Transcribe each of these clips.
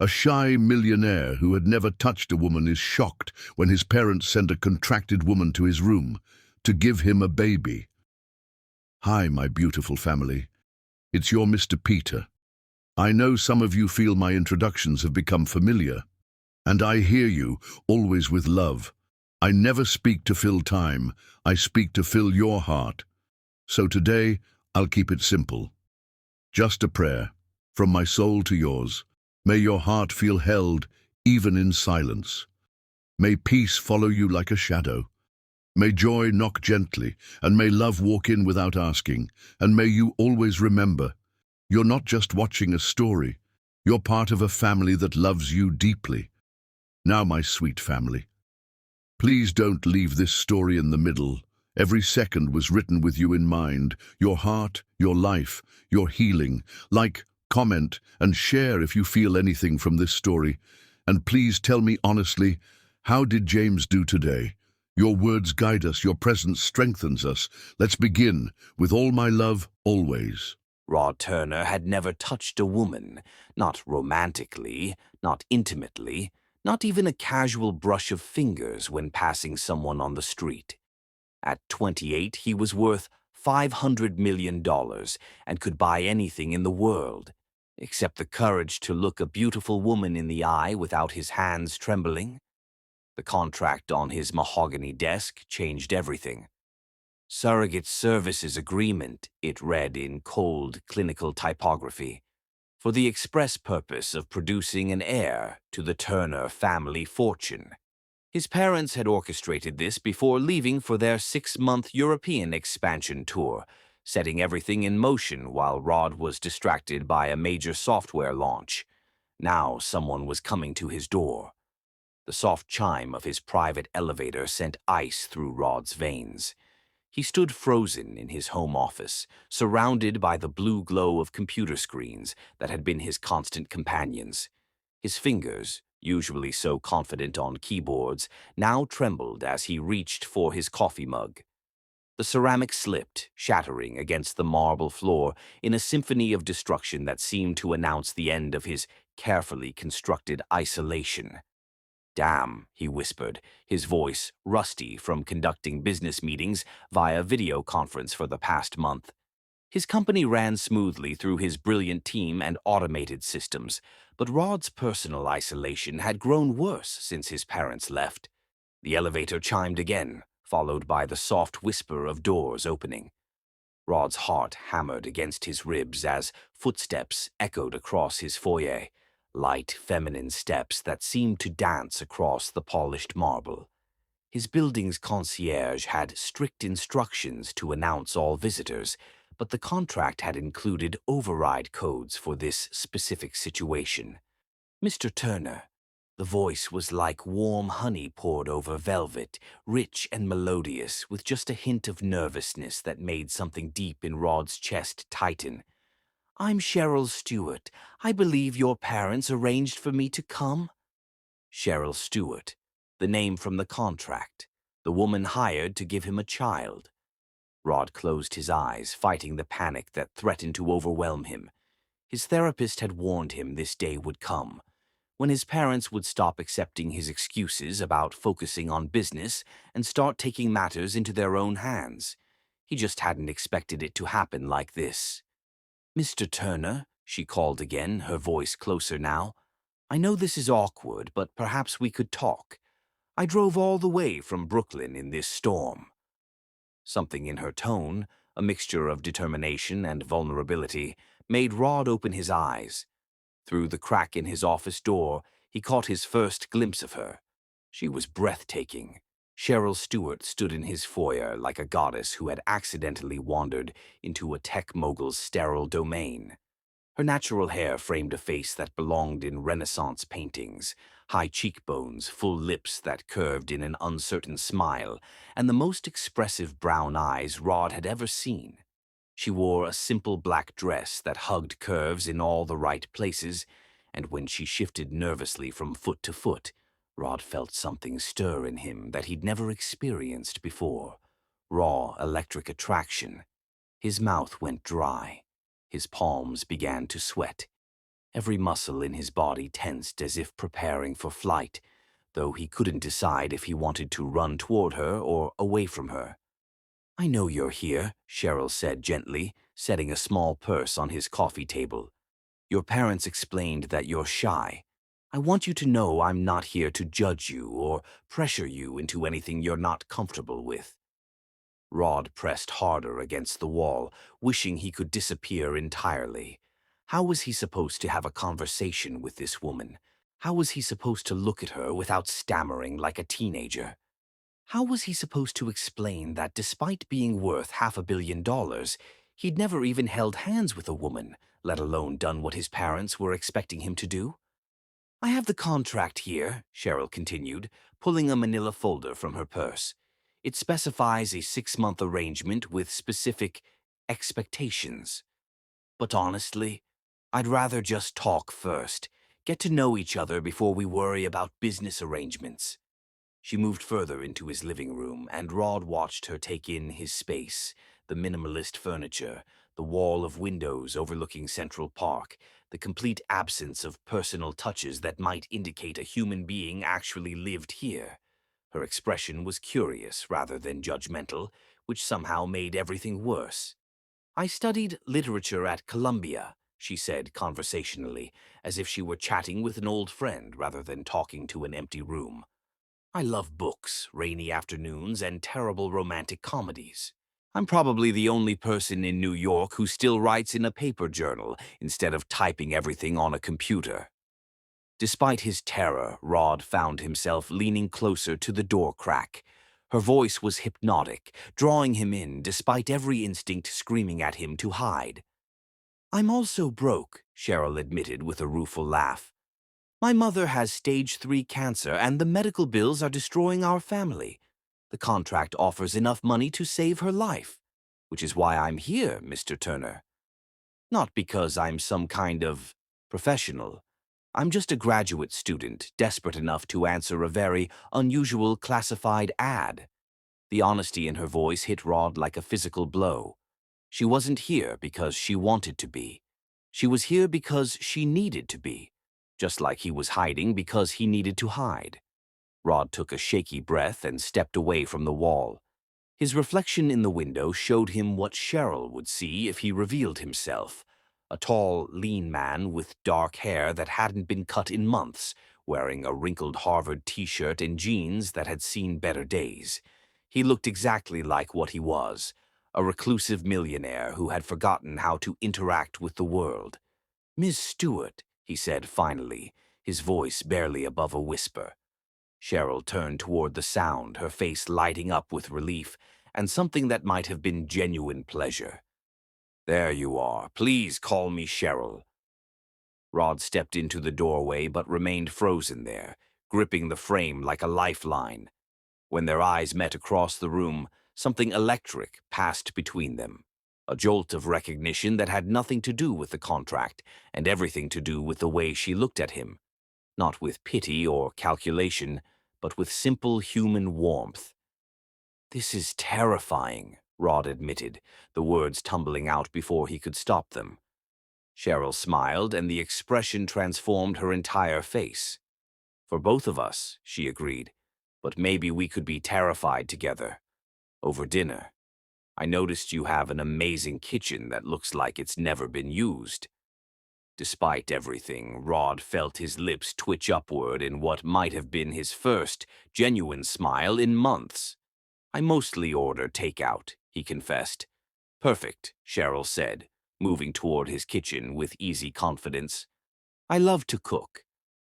A shy millionaire who had never touched a woman is shocked when his parents send a contracted woman to his room to give him a baby. Hi, my beautiful family. It's your Mr. Peter. I know some of you feel my introductions have become familiar, and I hear you, always with love. I never speak to fill time, I speak to fill your heart. So today, I'll keep it simple. Just a prayer, from my soul to yours. May your heart feel held, even in silence. May peace follow you like a shadow. May joy knock gently, and may love walk in without asking, and may you always remember, you're not just watching a story, you're part of a family that loves you deeply. Now, my sweet family, please don't leave this story in the middle. Every second was written with you in mind, your heart, your life, your healing. Like, comment, and share if you feel anything from this story. And please tell me honestly, how did James do today? Your words guide us, your presence strengthens us. Let's begin. With all my love, always. Rod Turner had never touched a woman, not romantically, not intimately, not even a casual brush of fingers when passing someone on the street. At 28, he was worth $500 million and could buy anything in the world, except the courage to look a beautiful woman in the eye without his hands trembling. The contract on his mahogany desk changed everything. Surrogate Services Agreement, it read in cold, clinical typography, for the express purpose of producing an heir to the Turner family fortune. His parents had orchestrated this before leaving for their 6-month European expansion tour, setting everything in motion while Rod was distracted by a major software launch. Now someone was coming to his door. The soft chime of his private elevator sent ice through Rod's veins. He stood frozen in his home office, surrounded by the blue glow of computer screens that had been his constant companions. His fingers, usually so confident on keyboards, now trembled as he reached for his coffee mug. The ceramic slipped, shattering against the marble floor in a symphony of destruction that seemed to announce the end of his carefully constructed isolation. "Damn," he whispered, his voice rusty from conducting business meetings via video conference for the past month. His company ran smoothly through his brilliant team and automated systems, but Rod's personal isolation had grown worse since his parents left. The elevator chimed again, followed by the soft whisper of doors opening. Rod's heart hammered against his ribs as footsteps echoed across his foyer, light feminine steps that seemed to dance across the polished marble. His building's concierge had strict instructions to announce all visitors, but the contract had included override codes for this specific situation. "Mr. Turner." The voice was like warm honey poured over velvet, rich and melodious, with just a hint of nervousness that made something deep in Rod's chest tighten. "I'm Cheryl Stewart. I believe your parents arranged for me to come." Cheryl Stewart, the name from the contract, the woman hired to give him a child. Rod closed his eyes, fighting the panic that threatened to overwhelm him. His therapist had warned him this day would come, when his parents would stop accepting his excuses about focusing on business and start taking matters into their own hands. He just hadn't expected it to happen like this. "Mr. Turner," she called again, her voice closer now. "I know this is awkward, but perhaps we could talk. I drove all the way from Brooklyn in this storm." Something in her tone, a mixture of determination and vulnerability, made Rod open his eyes. Through the crack in his office door, he caught his first glimpse of her. She was breathtaking. Cheryl Stewart stood in his foyer like a goddess who had accidentally wandered into a tech mogul's sterile domain. Her natural hair framed a face that belonged in Renaissance paintings, high cheekbones, full lips that curved in an uncertain smile, and the most expressive brown eyes Rod had ever seen. She wore a simple black dress that hugged curves in all the right places, and when she shifted nervously from foot to foot, Rod felt something stir in him that he'd never experienced before. Raw electric attraction. His mouth went dry. His palms began to sweat. Every muscle in his body tensed as if preparing for flight, though he couldn't decide if he wanted to run toward her or away from her. "I know you're here," Cheryl said gently, setting a small purse on his coffee table. "Your parents explained that you're shy. I want you to know I'm not here to judge you or pressure you into anything you're not comfortable with." Rod pressed harder against the wall, wishing he could disappear entirely. How was he supposed to have a conversation with this woman? How was he supposed to look at her without stammering like a teenager? How was he supposed to explain that despite being worth $500 million, he'd never even held hands with a woman, let alone done what his parents were expecting him to do? "I have the contract here," Cheryl continued, pulling a manila folder from her purse. "It specifies a 6-month arrangement with specific expectations. But honestly, I'd rather just talk first, get to know each other before we worry about business arrangements." She moved further into his living room, and Rod watched her take in his space, the minimalist furniture, the wall of windows overlooking Central Park, the complete absence of personal touches that might indicate a human being actually lived here. Her expression was curious rather than judgmental, which somehow made everything worse. "I studied literature at Columbia," she said conversationally, as if she were chatting with an old friend rather than talking to an empty room. "I love books, rainy afternoons, and terrible romantic comedies. I'm probably the only person in New York who still writes in a paper journal instead of typing everything on a computer." Despite his terror, Rod found himself leaning closer to the door crack. Her voice was hypnotic, drawing him in despite every instinct screaming at him to hide. "I'm also broke," Cheryl admitted with a rueful laugh. "My mother has stage 3 cancer, and the medical bills are destroying our family. The contract offers enough money to save her life, which is why I'm here, Mr. Turner. Not because I'm some kind of professional. I'm just a graduate student, desperate enough to answer a very unusual classified ad." The honesty in her voice hit Rod like a physical blow. She wasn't here because she wanted to be. She was here because she needed to be, just like he was hiding because he needed to hide. Rod took a shaky breath and stepped away from the wall. His reflection in the window showed him what Cheryl would see if he revealed himself. A tall, lean man with dark hair that hadn't been cut in months, wearing a wrinkled Harvard t-shirt and jeans that had seen better days. He looked exactly like what he was, a reclusive millionaire who had forgotten how to interact with the world. "Miss Stewart," he said finally, his voice barely above a whisper. Cheryl turned toward the sound, her face lighting up with relief and something that might have been genuine pleasure. "There you are. Please call me Cheryl." Rod stepped into the doorway but remained frozen there, gripping the frame like a lifeline. When their eyes met across the room, something electric passed between them. A jolt of recognition that had nothing to do with the contract and everything to do with the way she looked at him. Not with pity or calculation, but with simple human warmth. "This is terrifying," Rod admitted, the words tumbling out before he could stop them. Cheryl smiled, and the expression transformed her entire face. "For both of us," she agreed, "but maybe we could be terrified together. Over dinner. I noticed you have an amazing kitchen that looks like it's never been used." Despite everything, Rod felt his lips twitch upward in what might have been his first genuine smile in months. "I mostly order takeout," he confessed. "Perfect," Cheryl said, moving toward his kitchen with easy confidence. "I love to cook.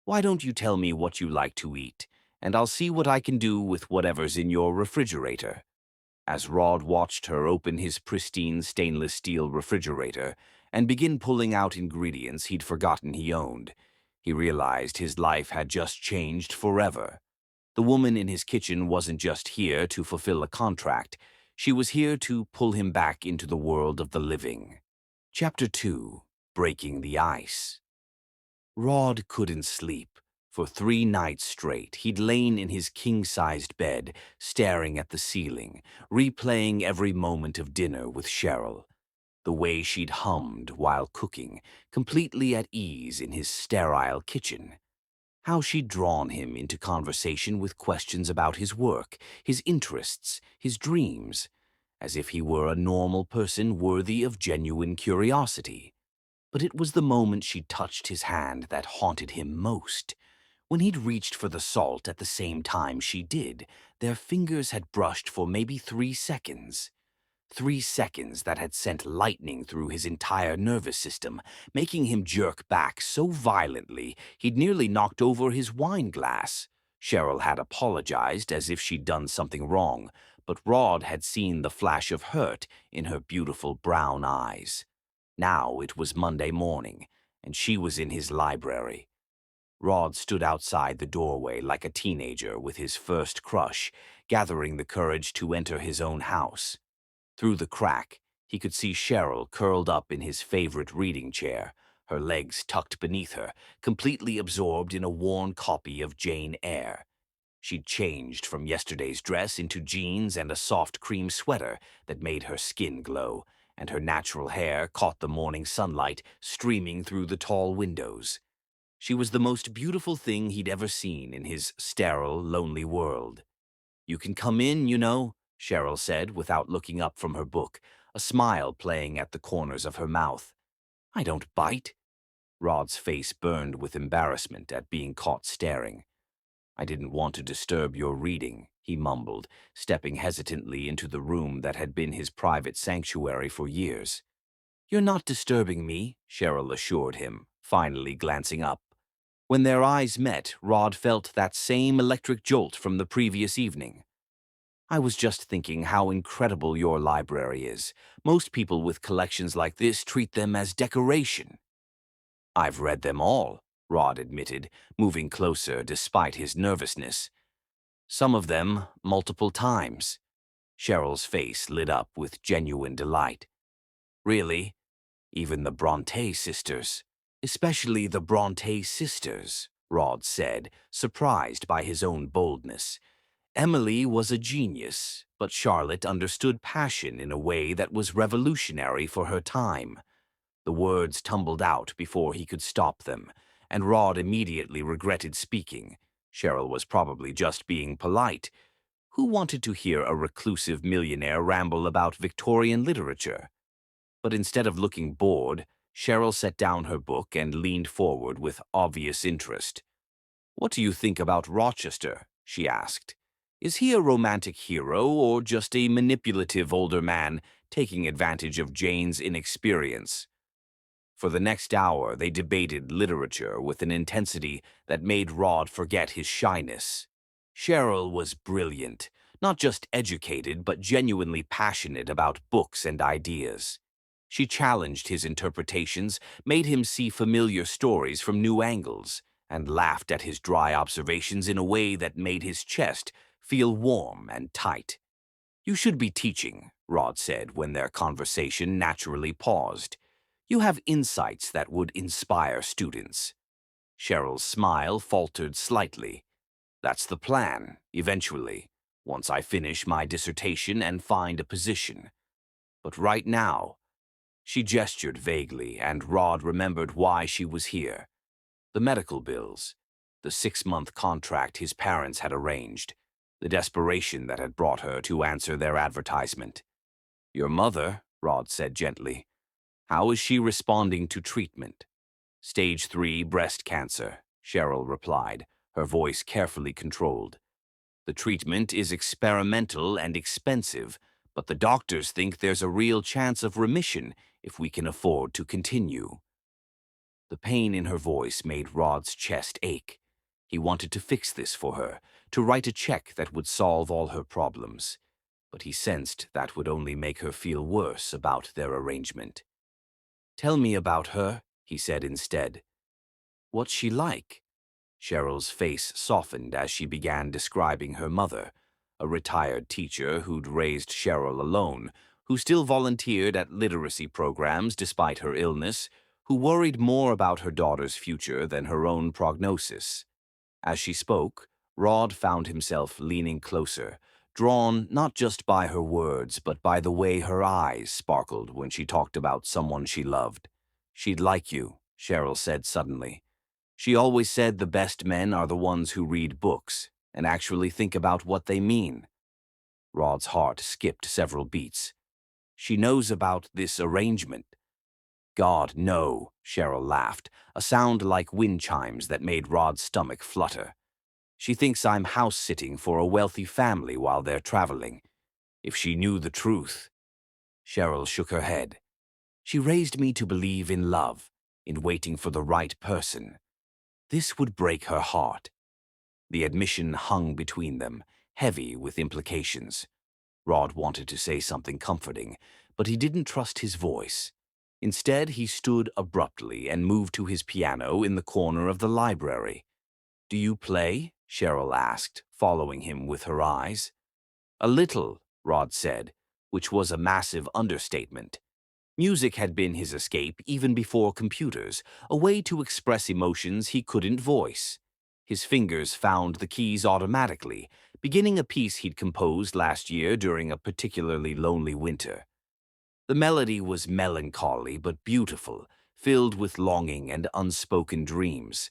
Why don't you tell me what you like to eat, and I'll see what I can do with whatever's in your refrigerator." As Rod watched her open his pristine stainless steel refrigerator and begin pulling out ingredients he'd forgotten he owned, he realized his life had just changed forever. The woman in his kitchen wasn't just here to fulfill a contract. She was here to pull him back into the world of the living. Chapter 2. Breaking the Ice. Rod couldn't sleep. For 3 nights straight, he'd lain in his king-sized bed, staring at the ceiling, replaying every moment of dinner with Cheryl. The way she'd hummed while cooking, completely at ease in his sterile kitchen. How she'd drawn him into conversation with questions about his work, his interests, his dreams, as if he were a normal person worthy of genuine curiosity. But it was the moment she touched his hand that haunted him most. When he'd reached for the salt at the same time she did, their fingers had brushed for maybe 3 seconds. 3 seconds that had sent lightning through his entire nervous system, making him jerk back so violently he'd nearly knocked over his wine glass. Cheryl had apologized as if she'd done something wrong, but Rod had seen the flash of hurt in her beautiful brown eyes. Now it was Monday morning, and she was in his library. Rod stood outside the doorway like a teenager with his first crush, gathering the courage to enter his own house. Through the crack, he could see Cheryl curled up in his favorite reading chair, her legs tucked beneath her, completely absorbed in a worn copy of Jane Eyre. She'd changed from yesterday's dress into jeans and a soft cream sweater that made her skin glow, and her natural hair caught the morning sunlight streaming through the tall windows. She was the most beautiful thing he'd ever seen in his sterile, lonely world. "You can come in, you know," Cheryl said without looking up from her book, a smile playing at the corners of her mouth. "I don't bite." Rod's face burned with embarrassment at being caught staring. "I didn't want to disturb your reading," he mumbled, stepping hesitantly into the room that had been his private sanctuary for years. "You're not disturbing me," Cheryl assured him, finally glancing up. When their eyes met, Rod felt that same electric jolt from the previous evening. "I was just thinking how incredible your library is. Most people with collections like this treat them as decoration." "I've read them all," Rod admitted, moving closer despite his nervousness. "Some of them multiple times." Cheryl's face lit up with genuine delight. "Really? Even the Bronte sisters?" "Especially the Bronte sisters," Rod said, surprised by his own boldness. Emily was a genius, but Charlotte understood passion in a way that was revolutionary for her time. The words tumbled out before he could stop them, and Rod immediately regretted speaking. Cheryl was probably just being polite. Who wanted to hear a reclusive millionaire ramble about Victorian literature? But instead of looking bored, Cheryl set down her book and leaned forward with obvious interest. "What do you think about Rochester?" she asked. "Is he a romantic hero or just a manipulative older man taking advantage of Jane's inexperience?" For the next hour, they debated literature with an intensity that made Rod forget his shyness. Cheryl was brilliant, not just educated, but genuinely passionate about books and ideas. She challenged his interpretations, made him see familiar stories from new angles, and laughed at his dry observations in a way that made his chest feel warm and tight. "You should be teaching," Rod said when their conversation naturally paused. "You have insights that would inspire students." Cheryl's smile faltered slightly. "That's the plan, eventually, once I finish my dissertation and find a position. But right now—" She gestured vaguely, and Rod remembered why she was here. The medical bills, the 6-month contract his parents had arranged, the desperation that had brought her to answer their advertisement. "Your mother," Rod said gently. "How is she responding to treatment?" "Stage 3 breast cancer," Cheryl replied, her voice carefully controlled. "The treatment is experimental and expensive, but the doctors think there's a real chance of remission if we can afford to continue." The pain in her voice made Rod's chest ache. He wanted to fix this for her, to write a check that would solve all her problems. But he sensed that would only make her feel worse about their arrangement. "Tell me about her," he said instead. "What's she like?" Cheryl's face softened as she began describing her mother, a retired teacher who'd raised Cheryl alone, who still volunteered at literacy programs despite her illness, who worried more about her daughter's future than her own prognosis. As she spoke, Rod found himself leaning closer, drawn not just by her words, but by the way her eyes sparkled when she talked about someone she loved. "She'd like you," Cheryl said suddenly. "She always said the best men are the ones who read books and actually think about what they mean." Rod's heart skipped several beats. "She knows about this arrangement." "God, no," Cheryl laughed, a sound like wind chimes that made Rod's stomach flutter. "She thinks I'm house-sitting for a wealthy family while they're traveling. If she knew the truth." Cheryl shook her head. "She raised me to believe in love, in waiting for the right person. This would break her heart." The admission hung between them, heavy with implications. Rod wanted to say something comforting, but he didn't trust his voice. Instead, he stood abruptly and moved to his piano in the corner of the library. "Do you play?" Cheryl asked, following him with her eyes. "A little," Rod said, which was a massive understatement. Music had been his escape even before computers, a way to express emotions he couldn't voice. His fingers found the keys automatically, beginning a piece he'd composed last year during a particularly lonely winter. The melody was melancholy but beautiful, filled with longing and unspoken dreams.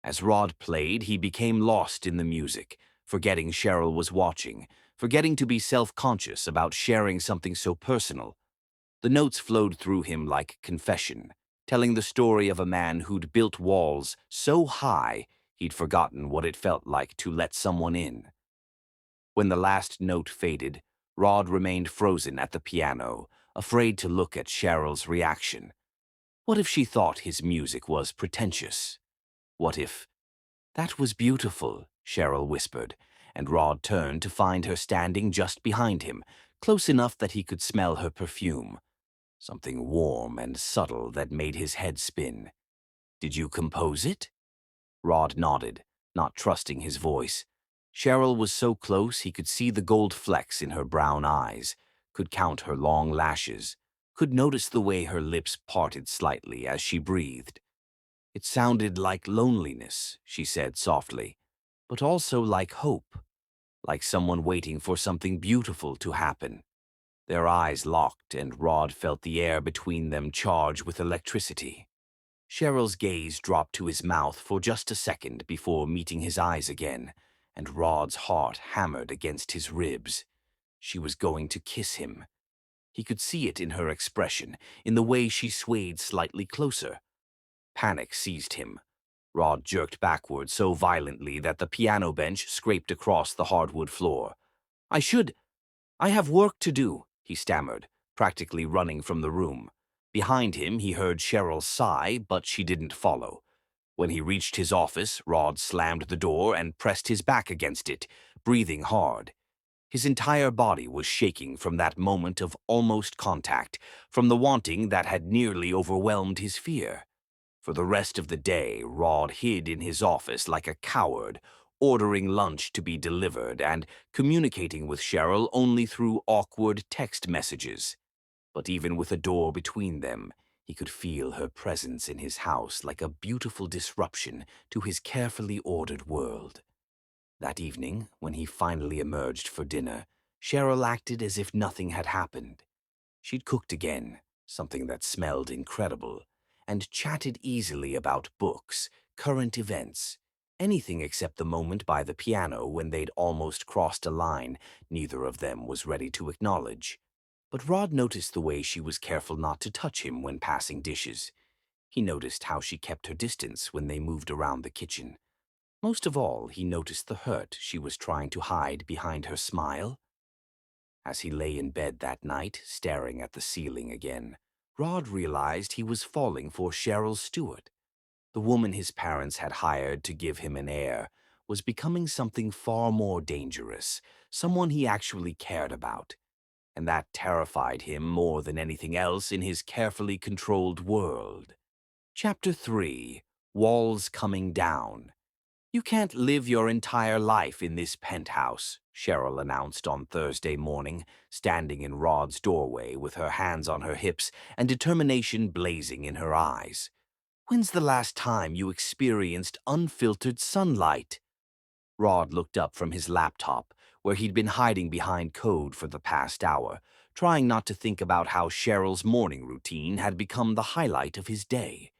As Rod played, he became lost in the music, forgetting Cheryl was watching, forgetting to be self-conscious about sharing something so personal. The notes flowed through him like confession, telling the story of a man who'd built walls so high he'd forgotten what it felt like to let someone in. When the last note faded, Rod remained frozen at the piano, afraid to look at Cheryl's reaction. What if she thought his music was pretentious? What if— "That was beautiful," Cheryl whispered, and Rod turned to find her standing just behind him, close enough that he could smell her perfume. Something warm and subtle that made his head spin. "Did you compose it?" Rod nodded, not trusting his voice. Cheryl was so close he could see the gold flecks in her brown eyes, could count her long lashes, could notice the way her lips parted slightly as she breathed. "It sounded like loneliness," she said softly, "but also like hope, like someone waiting for something beautiful to happen." Their eyes locked, and Rod felt the air between them charge with electricity. Cheryl's gaze dropped to his mouth for just a second before meeting his eyes again, and Rod's heart hammered against his ribs. She was going to kiss him. He could see it in her expression, in the way she swayed slightly closer. Panic seized him. Rod jerked backward so violently that the piano bench scraped across the hardwood floor. I have work to do," he stammered, practically running from the room. Behind him, he heard Cheryl sigh, but she didn't follow. When he reached his office, Rod slammed the door and pressed his back against it, breathing hard. His entire body was shaking from that moment of almost contact, from the wanting that had nearly overwhelmed his fear. For the rest of the day, Rod hid in his office like a coward, ordering lunch to be delivered and communicating with Cheryl only through awkward text messages. But even with a door between them, he could feel her presence in his house like a beautiful disruption to his carefully ordered world. That evening, when he finally emerged for dinner, Cheryl acted as if nothing had happened. She'd cooked again, something that smelled incredible, and chatted easily about books, current events, anything except the moment by the piano when they'd almost crossed a line neither of them was ready to acknowledge. But Rod noticed the way she was careful not to touch him when passing dishes. He noticed how she kept her distance when they moved around the kitchen. Most of all, he noticed the hurt she was trying to hide behind her smile. As he lay in bed that night, staring at the ceiling again, Rod realized he was falling for Cheryl Stewart. The woman his parents had hired to give him an heir was becoming something far more dangerous, someone he actually cared about. And that terrified him more than anything else in his carefully controlled world. Chapter 3: Walls Coming Down. "You can't live your entire life in this penthouse," Cheryl announced on Thursday morning, standing in Rod's doorway with her hands on her hips and determination blazing in her eyes. "When's the last time you experienced unfiltered sunlight?" Rod looked up from his laptop, where he'd been hiding behind code for the past hour, trying not to think about how Cheryl's morning routine had become the highlight of his day.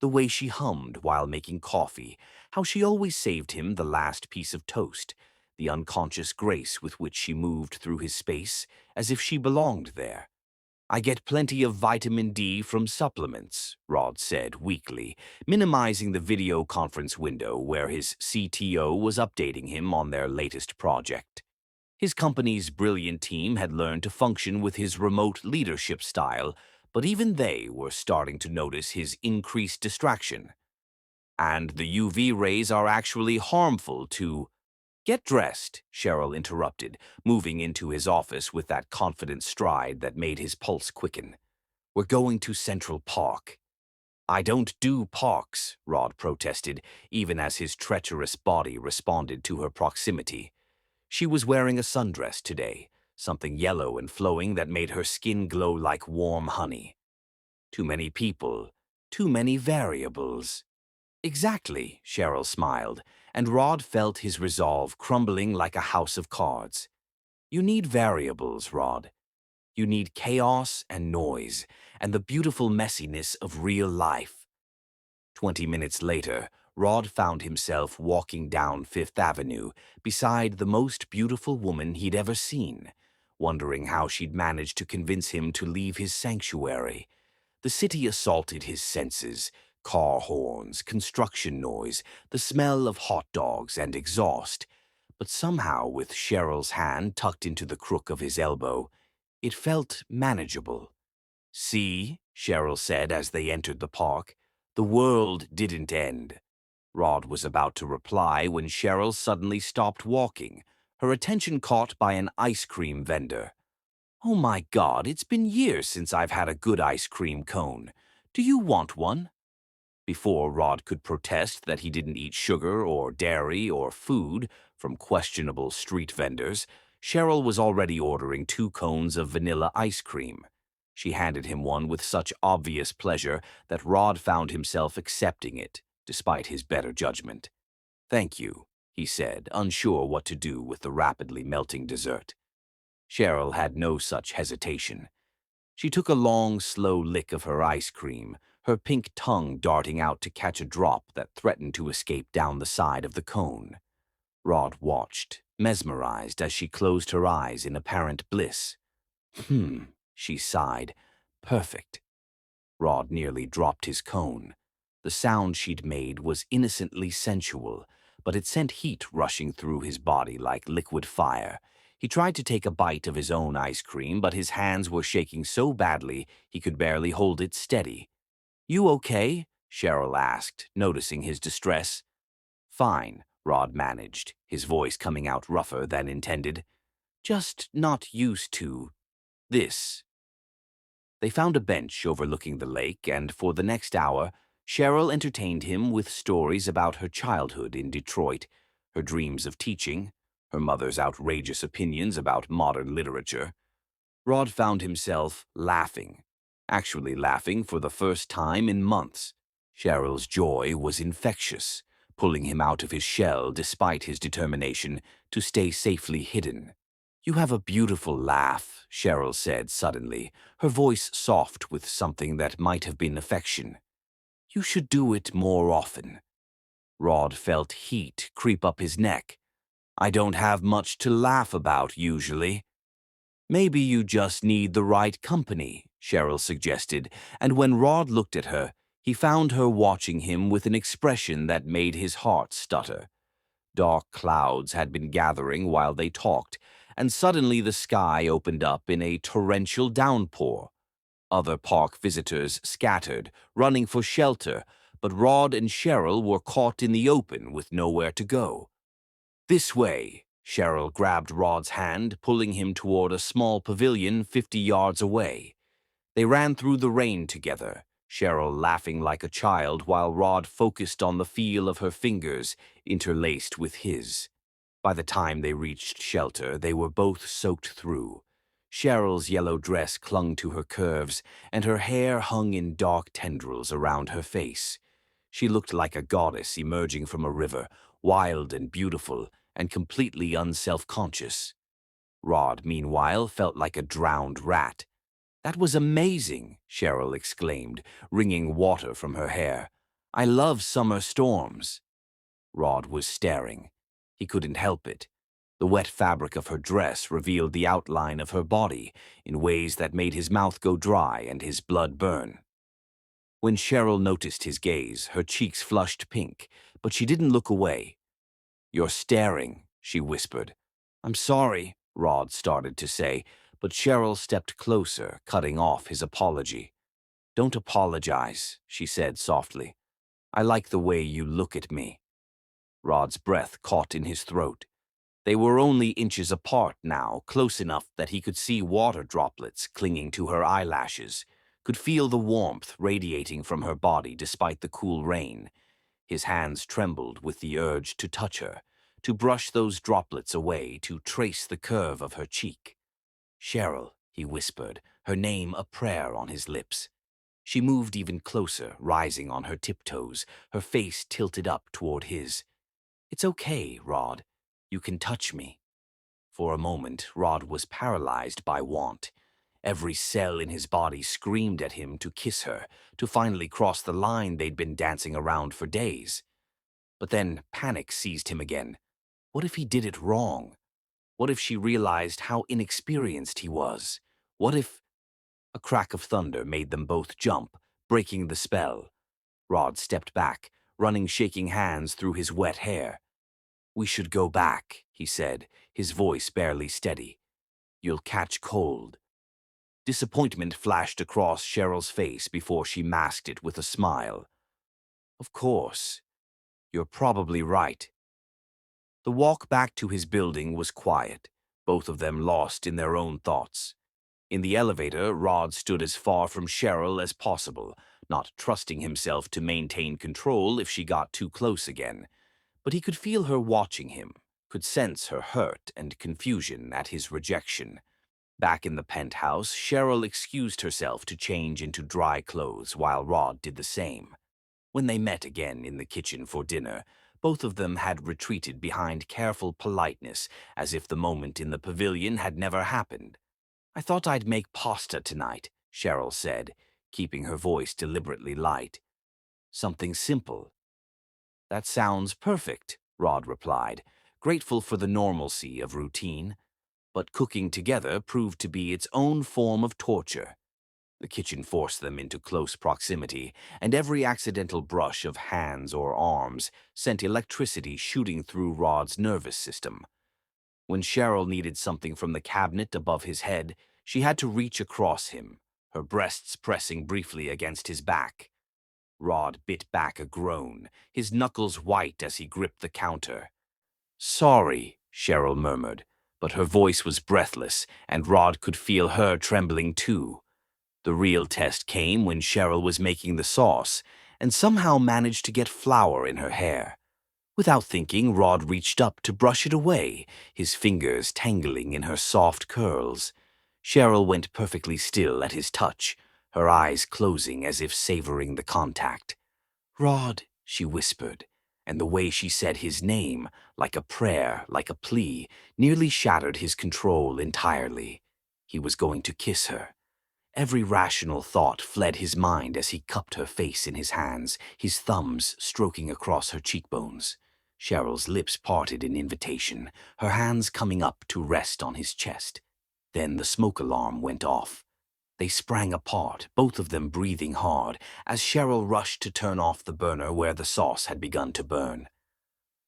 The way she hummed while making coffee, how she always saved him the last piece of toast, the unconscious grace with which she moved through his space as if she belonged there. I get plenty of vitamin D from supplements, Rod said weakly, minimizing the video conference window where his CTO was updating him on their latest project. His company's brilliant team had learned to function with his remote leadership style, but even they were starting to notice his increased distraction. And the UV rays are actually harmful to— Get dressed, Cheryl interrupted, moving into his office with that confident stride that made his pulse quicken. We're going to Central Park. I don't do parks, Rod protested, even as his treacherous body responded to her proximity. She was wearing a sundress today, something yellow and flowing that made her skin glow like warm honey. Too many people, too many variables. Exactly, Cheryl smiled, and Rod felt his resolve crumbling like a house of cards. You need variables, Rod. You need chaos and noise, and the beautiful messiness of real life. 20 minutes later, Rod found himself walking down Fifth Avenue beside the most beautiful woman he'd ever seen, wondering how she'd managed to convince him to leave his sanctuary. The city assaulted his senses: car horns, construction noise, the smell of hot dogs and exhaust. But somehow, with Cheryl's hand tucked into the crook of his elbow, it felt manageable. See, Cheryl said as they entered the park, the world didn't end. Rod was about to reply when Cheryl suddenly stopped walking, her attention caught by an ice cream vendor. Oh my God, it's been years since I've had a good ice cream cone. Do you want one? Before Rod could protest that he didn't eat sugar or dairy or food from questionable street vendors, Cheryl was already ordering 2 cones of vanilla ice cream. She handed him one with such obvious pleasure that Rod found himself accepting it, despite his better judgment. Thank you, he said, unsure what to do with the rapidly melting dessert. Cheryl had no such hesitation. She took a long, slow lick of her ice cream, her pink tongue darting out to catch a drop that threatened to escape down the side of the cone. Rod watched, mesmerized as she closed her eyes in apparent bliss. She sighed. Perfect. Rod nearly dropped his cone. The sound she'd made was innocently sensual, but it sent heat rushing through his body like liquid fire. He tried to take a bite of his own ice cream, but his hands were shaking so badly he could barely hold it steady. You okay? Cheryl asked, noticing his distress. Fine, Rod managed, his voice coming out rougher than intended. Just not used to this. They found a bench overlooking the lake, and for the next hour, Cheryl entertained him with stories about her childhood in Detroit, her dreams of teaching, her mother's outrageous opinions about modern literature. Rod found himself laughing, actually laughing for the first time in months. Cheryl's joy was infectious, pulling him out of his shell despite his determination to stay safely hidden. You have a beautiful laugh, Cheryl said suddenly, her voice soft with something that might have been affection. You should do it more often. Rod felt heat creep up his neck. I don't have much to laugh about usually. Maybe you just need the right company, Cheryl suggested, and when Rod looked at her, he found her watching him with an expression that made his heart stutter. Dark clouds had been gathering while they talked, and suddenly the sky opened up in a torrential downpour. Other park visitors scattered, running for shelter, but Rod and Cheryl were caught in the open with nowhere to go. This way, Cheryl grabbed Rod's hand, pulling him toward a small pavilion 50 yards away. They ran through the rain together, Cheryl laughing like a child while Rod focused on the feel of her fingers interlaced with his. By the time they reached shelter, they were both soaked through. Cheryl's yellow dress clung to her curves, and her hair hung in dark tendrils around her face. She looked like a goddess emerging from a river, wild and beautiful, and completely unself-conscious. Rod, meanwhile, felt like a drowned rat. "That was amazing," Cheryl exclaimed, wringing water from her hair. "I love summer storms." Rod was staring. He couldn't help it. The wet fabric of her dress revealed the outline of her body in ways that made his mouth go dry and his blood burn. When Cheryl noticed his gaze, her cheeks flushed pink, but she didn't look away. "You're staring," she whispered. "I'm sorry," Rod started to say, but Cheryl stepped closer, cutting off his apology. "Don't apologize," she said softly. "I like the way you look at me." Rod's breath caught in his throat. They were only inches apart now, close enough that he could see water droplets clinging to her eyelashes, could feel the warmth radiating from her body despite the cool rain. His hands trembled with the urge to touch her, to brush those droplets away, to trace the curve of her cheek. "Cheryl," he whispered, her name a prayer on his lips. She moved even closer, rising on her tiptoes, her face tilted up toward his. "It's okay, Rod. You can touch me." For a moment, Rod was paralyzed by want. Every cell in his body screamed at him to kiss her, to finally cross the line they'd been dancing around for days. But then panic seized him again. What if he did it wrong? What if she realized how inexperienced he was? What if... A crack of thunder made them both jump, breaking the spell. Rod stepped back, running shaking hands through his wet hair. "We should go back," he said, his voice barely steady. "You'll catch cold." Disappointment flashed across Cheryl's face before she masked it with a smile. "Of course. You're probably right." The walk back to his building was quiet, both of them lost in their own thoughts. In the elevator, Rod stood as far from Cheryl as possible, not trusting himself to maintain control if she got too close again. But he could feel her watching him, could sense her hurt and confusion at his rejection. Back in the penthouse, Cheryl excused herself to change into dry clothes while Rod did the same. When they met again in the kitchen for dinner, both of them had retreated behind careful politeness, as if the moment in the pavilion had never happened. "I thought I'd make pasta tonight," Cheryl said, keeping her voice deliberately light. "Something simple." "That sounds perfect," Rod replied, grateful for the normalcy of routine. But cooking together proved to be its own form of torture. The kitchen forced them into close proximity, and every accidental brush of hands or arms sent electricity shooting through Rod's nervous system. When Cheryl needed something from the cabinet above his head, she had to reach across him, her breasts pressing briefly against his back. Rod bit back a groan, his knuckles white as he gripped the counter. "Sorry," Cheryl murmured, but her voice was breathless, and Rod could feel her trembling too. The real test came when Cheryl was making the sauce, and somehow managed to get flour in her hair. Without thinking, Rod reached up to brush it away, his fingers tangling in her soft curls. Cheryl went perfectly still at his touch, her eyes closing as if savoring the contact. "Rod," she whispered, and the way she said his name, like a prayer, like a plea, nearly shattered his control entirely. He was going to kiss her. Every rational thought fled his mind as he cupped her face in his hands, his thumbs stroking across her cheekbones. Cheryl's lips parted in invitation, her hands coming up to rest on his chest. Then the smoke alarm went off. They sprang apart, both of them breathing hard, as Cheryl rushed to turn off the burner where the sauce had begun to burn.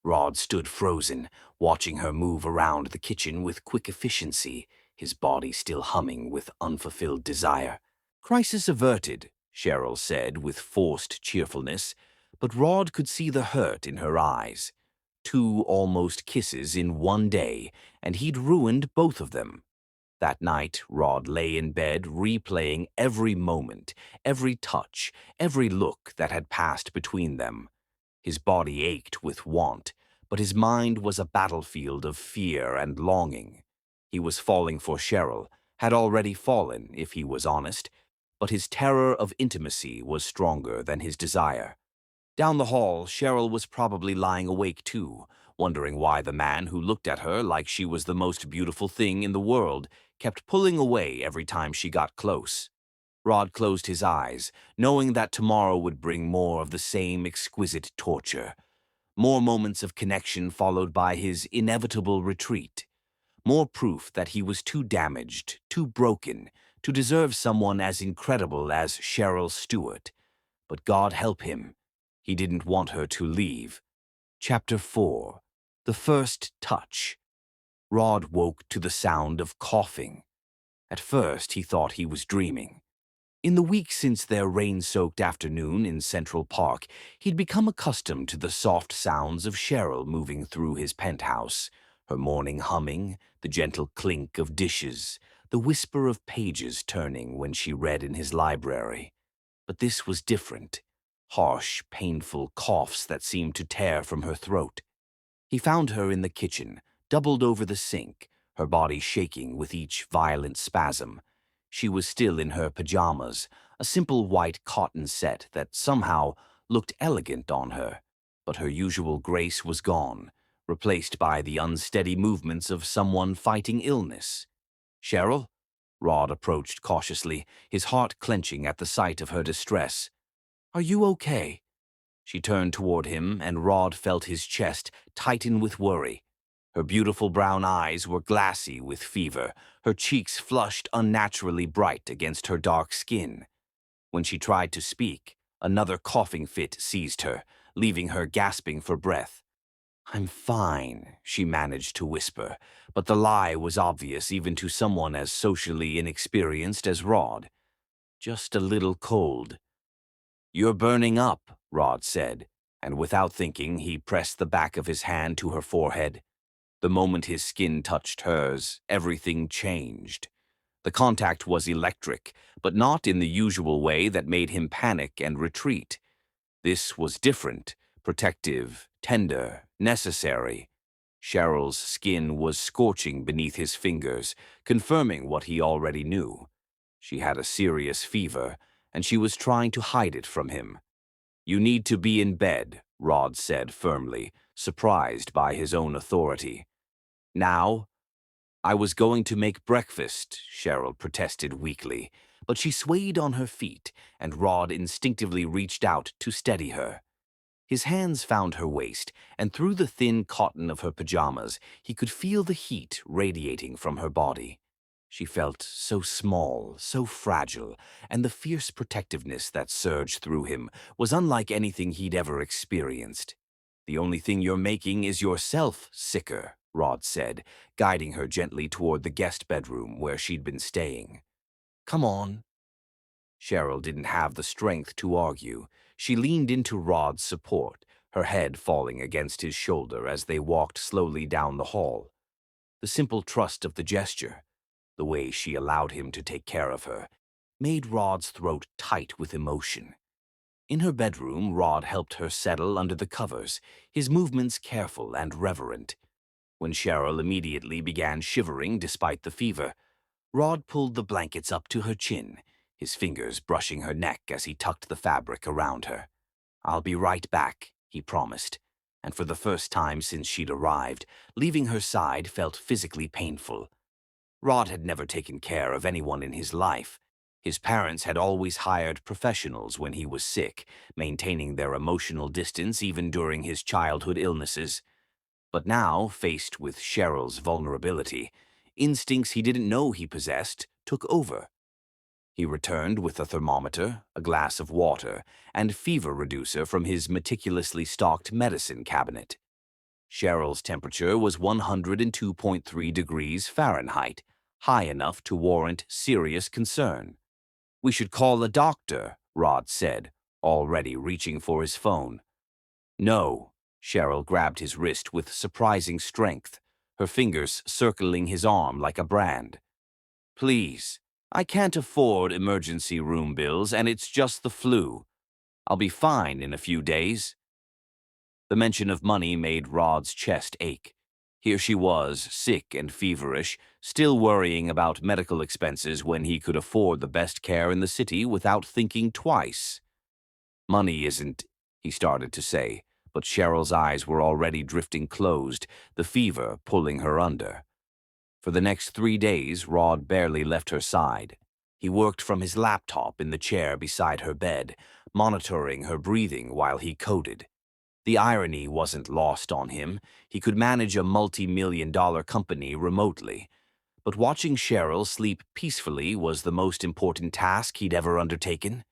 Rod stood frozen, watching her move around the kitchen with quick efficiency, his body still humming with unfulfilled desire. "Crisis averted," Cheryl said with forced cheerfulness, but Rod could see the hurt in her eyes. 2 almost kisses in one day, and he'd ruined both of them. That night, Rod lay in bed replaying every moment, every touch, every look that had passed between them. His body ached with want, but his mind was a battlefield of fear and longing. He was falling for Cheryl, had already fallen, if he was honest, but his terror of intimacy was stronger than his desire. Down the hall, Cheryl was probably lying awake too, wondering why the man who looked at her like she was the most beautiful thing in the world kept pulling away every time she got close. Rod closed his eyes, knowing that tomorrow would bring more of the same exquisite torture. More moments of connection followed by his inevitable retreat. More proof that he was too damaged, too broken, to deserve someone as incredible as Cheryl Stewart. But God help him. He didn't want her to leave. Chapter 4. The First Touch. Rod woke to the sound of coughing. At first, he thought he was dreaming. In the week since their rain-soaked afternoon in Central Park, he'd become accustomed to the soft sounds of Cheryl moving through his penthouse, her morning humming, the gentle clink of dishes, the whisper of pages turning when she read in his library. But this was different. Harsh, painful coughs that seemed to tear from her throat. He found her in the kitchen, doubled over the sink, her body shaking with each violent spasm. She was still in her pajamas, a simple white cotton set that somehow looked elegant on her, but her usual grace was gone, replaced by the unsteady movements of someone fighting illness. "Cheryl?" Rod approached cautiously, his heart clenching at the sight of her distress. "Are you okay?" She turned toward him, and Rod felt his chest tighten with worry. Her beautiful brown eyes were glassy with fever, her cheeks flushed unnaturally bright against her dark skin. When she tried to speak, another coughing fit seized her, leaving her gasping for breath. "I'm fine," she managed to whisper, but the lie was obvious even to someone as socially inexperienced as Rod. "Just a little cold." "You're burning up," Rod said, and without thinking, he pressed the back of his hand to her forehead. The moment his skin touched hers, everything changed. The contact was electric, but not in the usual way that made him panic and retreat. This was different, protective, tender, necessary. Cheryl's skin was scorching beneath his fingers, confirming what he already knew. She had a serious fever, and she was trying to hide it from him. "You need to be in bed," Rod said firmly, surprised by his own authority. "Now?" "I was going to make breakfast," Cheryl protested weakly, but she swayed on her feet, and Rod instinctively reached out to steady her. His hands found her waist, and through the thin cotton of her pajamas, he could feel the heat radiating from her body. She felt so small, so fragile, and the fierce protectiveness that surged through him was unlike anything he'd ever experienced. "The only thing you're making is yourself sicker," Rod said, guiding her gently toward the guest bedroom where she'd been staying. "Come on." Cheryl didn't have the strength to argue. She leaned into Rod's support, her head falling against his shoulder as they walked slowly down the hall. The simple trust of the gesture, the way she allowed him to take care of her, made Rod's throat tight with emotion. In her bedroom, Rod helped her settle under the covers, his movements careful and reverent. When Cheryl immediately began shivering despite the fever, Rod pulled the blankets up to her chin, his fingers brushing her neck as he tucked the fabric around her. "I'll be right back," he promised, and for the first time since she'd arrived, leaving her side felt physically painful. Rod had never taken care of anyone in his life. His parents had always hired professionals when he was sick, maintaining their emotional distance even during his childhood illnesses. But now, faced with Cheryl's vulnerability, instincts he didn't know he possessed took over. He returned with a thermometer, a glass of water, and fever reducer from his meticulously stocked medicine cabinet. Cheryl's temperature was 102.3 degrees Fahrenheit, high enough to warrant serious concern. "We should call a doctor," Rod said, already reaching for his phone. "No." Cheryl grabbed his wrist with surprising strength, her fingers circling his arm like a brand. "Please, I can't afford emergency room bills, and it's just the flu. I'll be fine in a few days." The mention of money made Rod's chest ache. Here she was, sick and feverish, still worrying about medical expenses when he could afford the best care in the city without thinking twice. "Money isn't," he started to say, but Cheryl's eyes were already drifting closed, the fever pulling her under. For the next 3 days, Rod barely left her side. He worked from his laptop in the chair beside her bed, monitoring her breathing while he coded. The irony wasn't lost on him. He could manage a multi-million-dollar company remotely. But watching Cheryl sleep peacefully was the most important task he'd ever undertaken.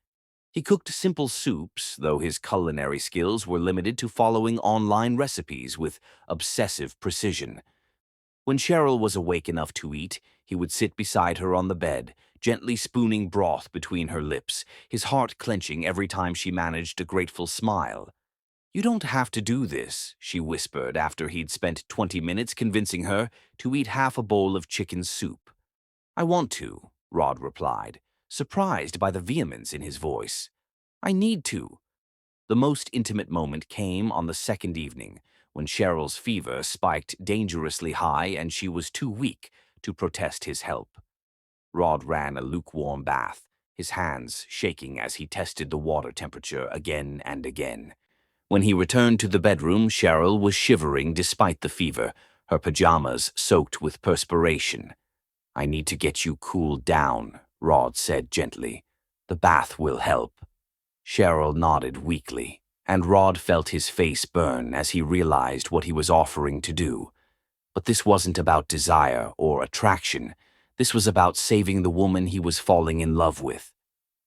He cooked simple soups, though his culinary skills were limited to following online recipes with obsessive precision. When Cheryl was awake enough to eat, he would sit beside her on the bed, gently spooning broth between her lips, his heart clenching every time she managed a grateful smile. "You don't have to do this," she whispered after he'd spent 20 minutes convincing her to eat half a bowl of chicken soup. "I want to," Rod replied, surprised by the vehemence in his voice. "I need to." The most intimate moment came on the second evening, when Cheryl's fever spiked dangerously high and she was too weak to protest his help. Rod ran a lukewarm bath, his hands shaking as he tested the water temperature again and again. When he returned to the bedroom, Cheryl was shivering despite the fever, her pajamas soaked with perspiration. "I need to get you cooled down," Rod said gently. "The bath will help." Cheryl nodded weakly, and Rod felt his face burn as he realized what he was offering to do. But this wasn't about desire or attraction. This was about saving the woman he was falling in love with.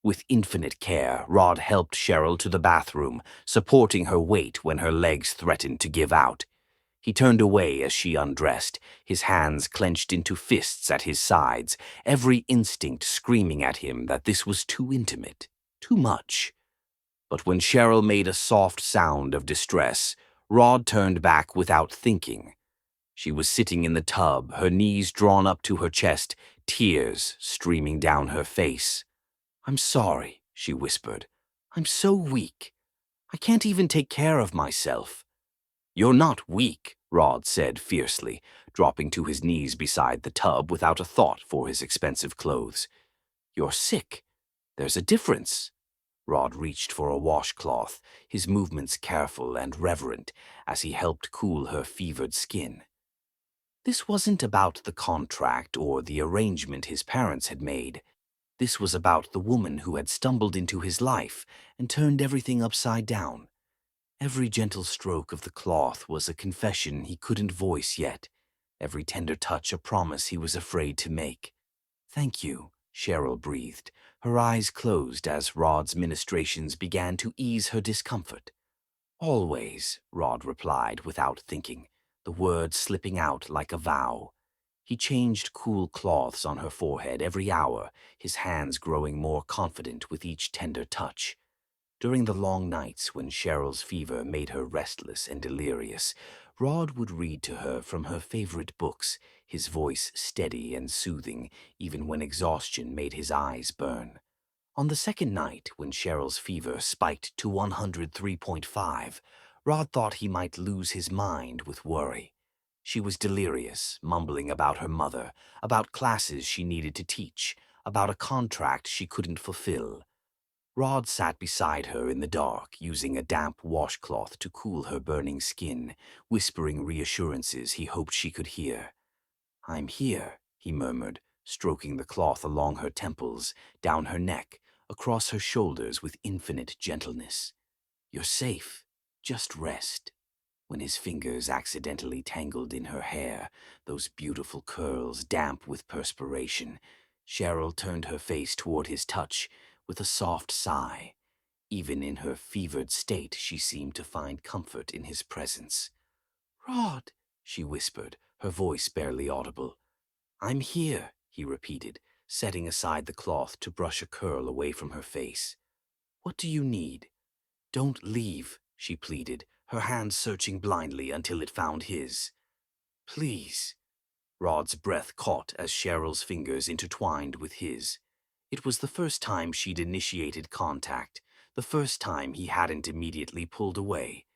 With infinite care, Rod helped Cheryl to the bathroom, supporting her weight when her legs threatened to give out. He turned away as she undressed, his hands clenched into fists at his sides, every instinct screaming at him that this was too intimate, too much. But when Cheryl made a soft sound of distress, Rod turned back without thinking. She was sitting in the tub, her knees drawn up to her chest, tears streaming down her face. "I'm sorry," she whispered. "I'm so weak. I can't even take care of myself." "You're not weak," Rod said fiercely, dropping to his knees beside the tub without a thought for his expensive clothes. "You're sick. There's a difference." Rod reached for a washcloth, his movements careful and reverent as he helped cool her fevered skin. This wasn't about the contract or the arrangement his parents had made. This was about the woman who had stumbled into his life and turned everything upside down. Every gentle stroke of the cloth was a confession he couldn't voice yet, every tender touch a promise he was afraid to make. "Thank you," Cheryl breathed, her eyes closed as Rod's ministrations began to ease her discomfort. "Always," Rod replied without thinking, the words slipping out like a vow. He changed cool cloths on her forehead every hour, his hands growing more confident with each tender touch. During the long nights when Cheryl's fever made her restless and delirious, Rod would read to her from her favorite books, his voice steady and soothing, even when exhaustion made his eyes burn. On the second night, when Cheryl's fever spiked to 103.5, Rod thought he might lose his mind with worry. She was delirious, mumbling about her mother, about classes she needed to teach, about a contract she couldn't fulfill. Rod sat beside her in the dark, using a damp washcloth to cool her burning skin, whispering reassurances he hoped she could hear. "I'm here," he murmured, stroking the cloth along her temples, down her neck, across her shoulders with infinite gentleness. "You're safe. Just rest." When his fingers accidentally tangled in her hair, those beautiful curls damp with perspiration, Cheryl turned her face toward his touch with a soft sigh. Even in her fevered state, she seemed to find comfort in his presence. "Rod," she whispered, her voice barely audible. "I'm here," he repeated, setting aside the cloth to brush a curl away from her face. "What do you need?" "Don't leave," she pleaded, her hand searching blindly until it found his. "Please." Rod's breath caught as Cheryl's fingers intertwined with his. It was the first time she'd initiated contact, the first time he hadn't immediately pulled away.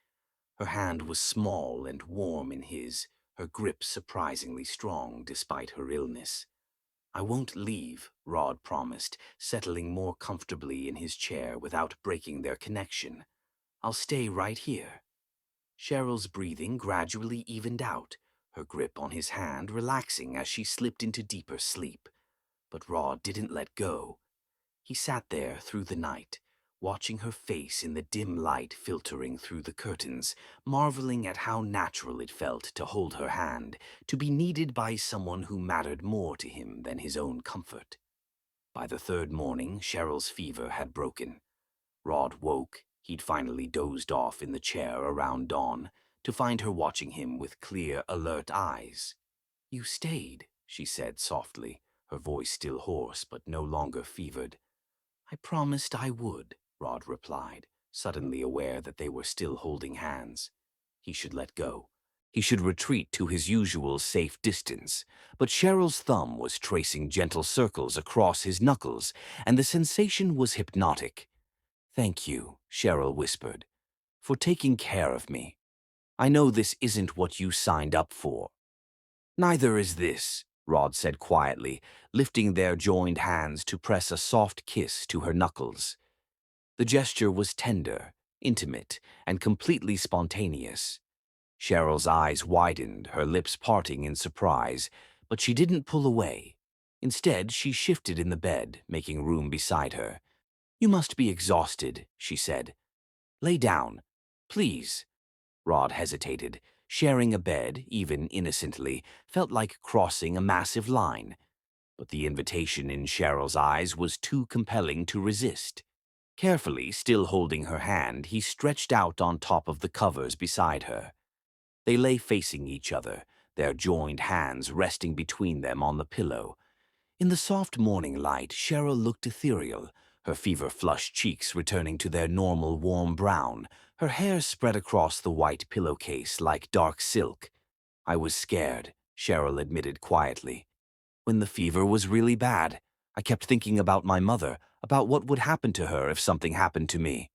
Her hand was small and warm in his, her grip surprisingly strong despite her illness. "I won't leave," Rod promised, settling more comfortably in his chair without breaking their connection. "I'll stay right here." Cheryl's breathing gradually evened out, her grip on his hand relaxing as she slipped into deeper sleep. But Rod didn't let go. He sat there through the night, watching her face in the dim light filtering through the curtains, marveling at how natural it felt to hold her hand, to be needed by someone who mattered more to him than his own comfort. By the third morning, Cheryl's fever had broken. Rod woke, he'd finally dozed off in the chair around dawn, to find her watching him with clear, alert eyes. "You stayed," she said softly, her voice still hoarse but no longer fevered. "I promised I would," Rod replied, suddenly aware that they were still holding hands. He should let go. He should retreat to his usual safe distance, but Cheryl's thumb was tracing gentle circles across his knuckles, and the sensation was hypnotic. "Thank you," Cheryl whispered, "for taking care of me. I know this isn't what you signed up for." "Neither is this," Rod said quietly, lifting their joined hands to press a soft kiss to her knuckles. The gesture was tender, intimate, and completely spontaneous. Cheryl's eyes widened, her lips parting in surprise, but she didn't pull away. Instead, she shifted in the bed, making room beside her. "You must be exhausted," she said. "Lay down, please." Rod hesitated. Sharing a bed, even innocently, felt like crossing a massive line. But the invitation in Cheryl's eyes was too compelling to resist. Carefully, still holding her hand, he stretched out on top of the covers beside her. They lay facing each other, their joined hands resting between them on the pillow. In the soft morning light, Cheryl looked ethereal, her fever-flushed cheeks returning to their normal warm brown, her hair spread across the white pillowcase like dark silk. "I was scared," Cheryl admitted quietly. "When the fever was really bad, I kept thinking about my mother, about what would happen to her if something happened to me."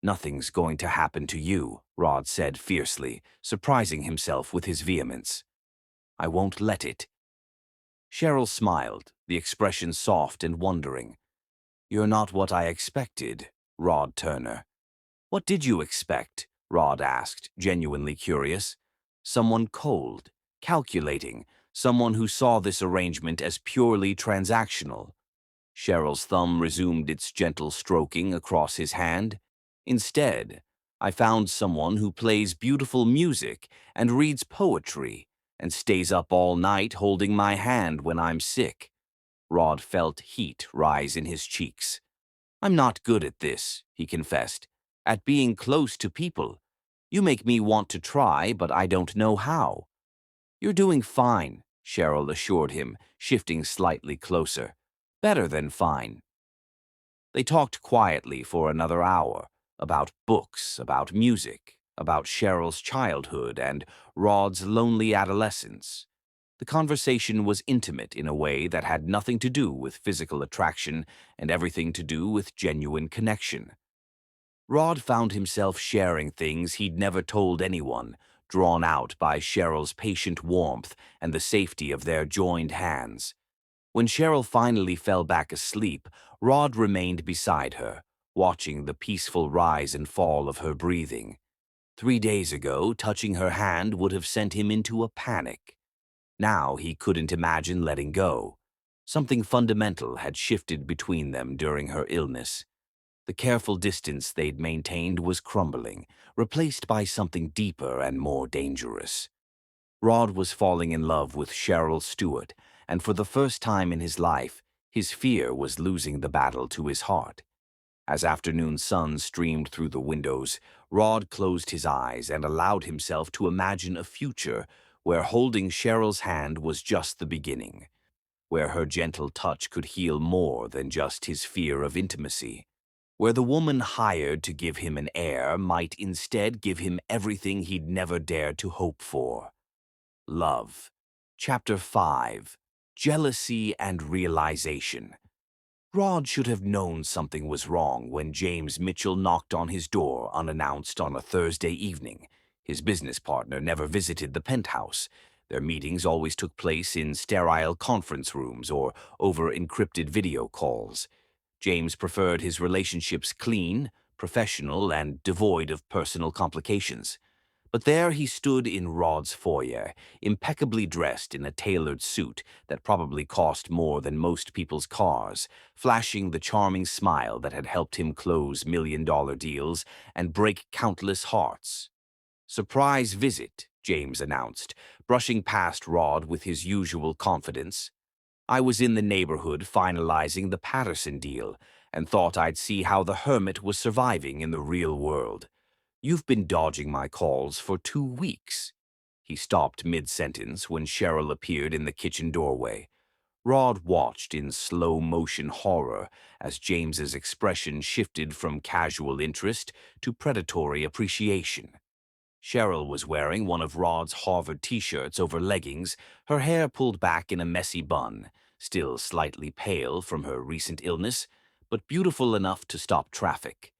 "Nothing's going to happen to you," Rod said fiercely, surprising himself with his vehemence. "I won't let it." Cheryl smiled, the expression soft and wondering. "You're not what I expected, Rod Turner." "What did you expect?" Rod asked, genuinely curious. "Someone cold, calculating, someone who saw this arrangement as purely transactional." Cheryl's thumb resumed its gentle stroking across his hand. "Instead, I found someone who plays beautiful music and reads poetry and stays up all night holding my hand when I'm sick." Rod felt heat rise in his cheeks. "I'm not good at this," he confessed, "at being close to people. You make me want to try, but I don't know how." "You're doing fine," Cheryl assured him, shifting slightly closer. "Better than fine." They talked quietly for another hour, about books, about music, about Cheryl's childhood and Rod's lonely adolescence. The conversation was intimate in a way that had nothing to do with physical attraction and everything to do with genuine connection. Rod found himself sharing things he'd never told anyone, drawn out by Cheryl's patient warmth and the safety of their joined hands. When Cheryl finally fell back asleep, Rod remained beside her, watching the peaceful rise and fall of her breathing. 3 days ago, touching her hand would have sent him into a panic. Now he couldn't imagine letting go. Something fundamental had shifted between them during her illness. The careful distance they'd maintained was crumbling, replaced by something deeper and more dangerous. Rod was falling in love with Cheryl Stewart, and for the first time in his life, his fear was losing the battle to his heart. As afternoon sun streamed through the windows, Rod closed his eyes and allowed himself to imagine a future where holding Cheryl's hand was just the beginning, where her gentle touch could heal more than just his fear of intimacy, where the woman hired to give him an heir might instead give him everything he'd never dared to hope for. Love. Chapter 5. Jealousy and Realization. Rod should have known something was wrong when James Mitchell knocked on his door unannounced on a Thursday evening. His business partner never visited the penthouse. Their meetings always took place in sterile conference rooms or over encrypted video calls. James preferred his relationships clean, professional and devoid of personal complications. But there he stood in Rod's foyer, impeccably dressed in a tailored suit that probably cost more than most people's cars, flashing the charming smile that had helped him close million-dollar deals and break countless hearts. "Surprise visit," James announced, brushing past Rod with his usual confidence. "I was in the neighborhood finalizing the Patterson deal and thought I'd see how the hermit was surviving in the real world. You've been dodging my calls for 2 weeks." He stopped mid-sentence when Cheryl appeared in the kitchen doorway. Rod watched in slow-motion horror as James's expression shifted from casual interest to predatory appreciation. Cheryl was wearing one of Rod's Harvard t-shirts over leggings, her hair pulled back in a messy bun, still slightly pale from her recent illness, but beautiful enough to stop traffic.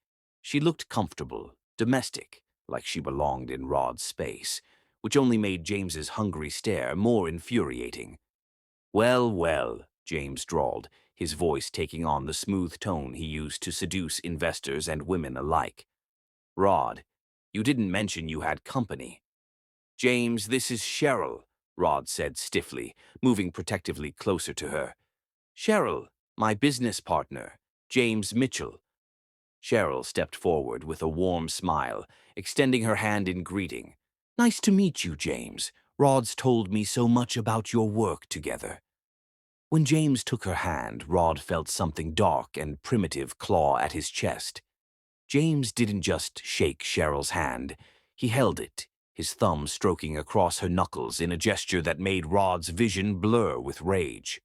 She looked comfortable, domestic, like she belonged in Rod's space, which only made James's hungry stare more infuriating. "Well, well," James drawled, his voice taking on the smooth tone he used to seduce investors and women alike. "Rod, you didn't mention you had company." "James, this is Cheryl," Rod said stiffly, moving protectively closer to her. "Cheryl, my business partner, James Mitchell." Cheryl stepped forward with a warm smile, extending her hand in greeting. "Nice to meet you, James. Rod's told me so much about your work together." When James took her hand, Rod felt something dark and primitive claw at his chest. James didn't just shake Cheryl's hand. He held it, his thumb stroking across her knuckles in a gesture that made Rod's vision blur with rage.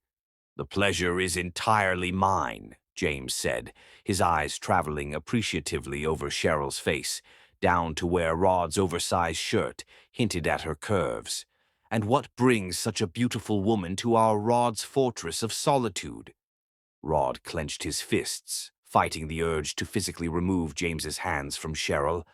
"The pleasure is entirely mine," James said, his eyes traveling appreciatively over Cheryl's face, down to where Rod's oversized shirt hinted at her curves. "And what brings such a beautiful woman to our Rod's fortress of solitude?" Rod clenched his fists, fighting the urge to physically remove James's hands from Cheryl.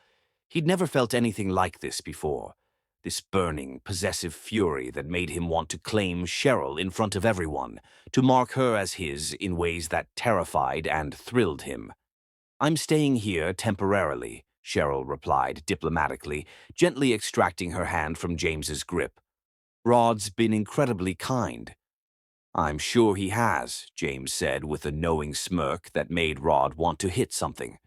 He'd never felt anything like this before. This burning, possessive fury that made him want to claim Cheryl in front of everyone, to mark her as his in ways that terrified and thrilled him. "I'm staying here temporarily," Cheryl replied diplomatically, gently extracting her hand from James's grip. "Rod's been incredibly kind." "I'm sure he has," James said with a knowing smirk that made Rod want to hit something.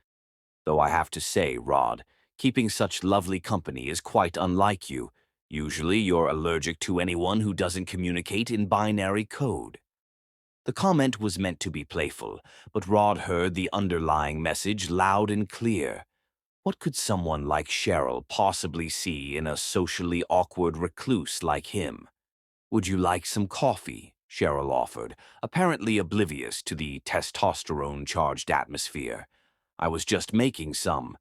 "Though I have to say, Rod, keeping such lovely company is quite unlike you. Usually you're allergic to anyone who doesn't communicate in binary code." The comment was meant to be playful, but Rod heard the underlying message loud and clear. What could someone like Cheryl possibly see in a socially awkward recluse like him? "Would you like some coffee?" Cheryl offered, apparently oblivious to the testosterone-charged atmosphere. "I was just making some."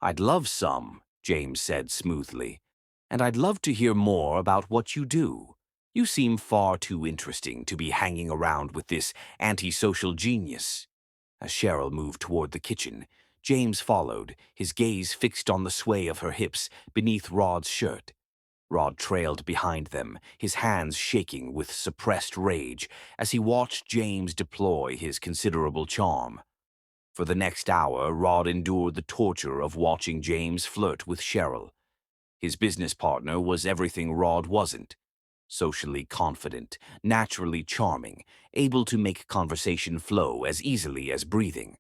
"I'd love some," James said smoothly. "And I'd love to hear more about what you do. You seem far too interesting to be hanging around with this antisocial genius." As Cheryl moved toward the kitchen, James followed, his gaze fixed on the sway of her hips beneath Rod's shirt. Rod trailed behind them, his hands shaking with suppressed rage as he watched James deploy his considerable charm. For the next hour, Rod endured the torture of watching James flirt with Cheryl. His business partner was everything Rod wasn't. Socially confident, naturally charming, able to make conversation flow as easily as breathing.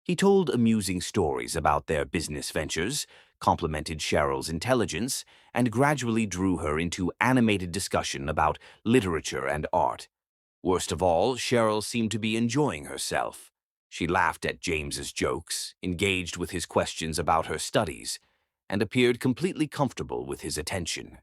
He told amusing stories about their business ventures, complimented Cheryl's intelligence, and gradually drew her into animated discussion about literature and art. Worst of all, Cheryl seemed to be enjoying herself. She laughed at James's jokes, engaged with his questions about her studies, and appeared completely comfortable with his attention.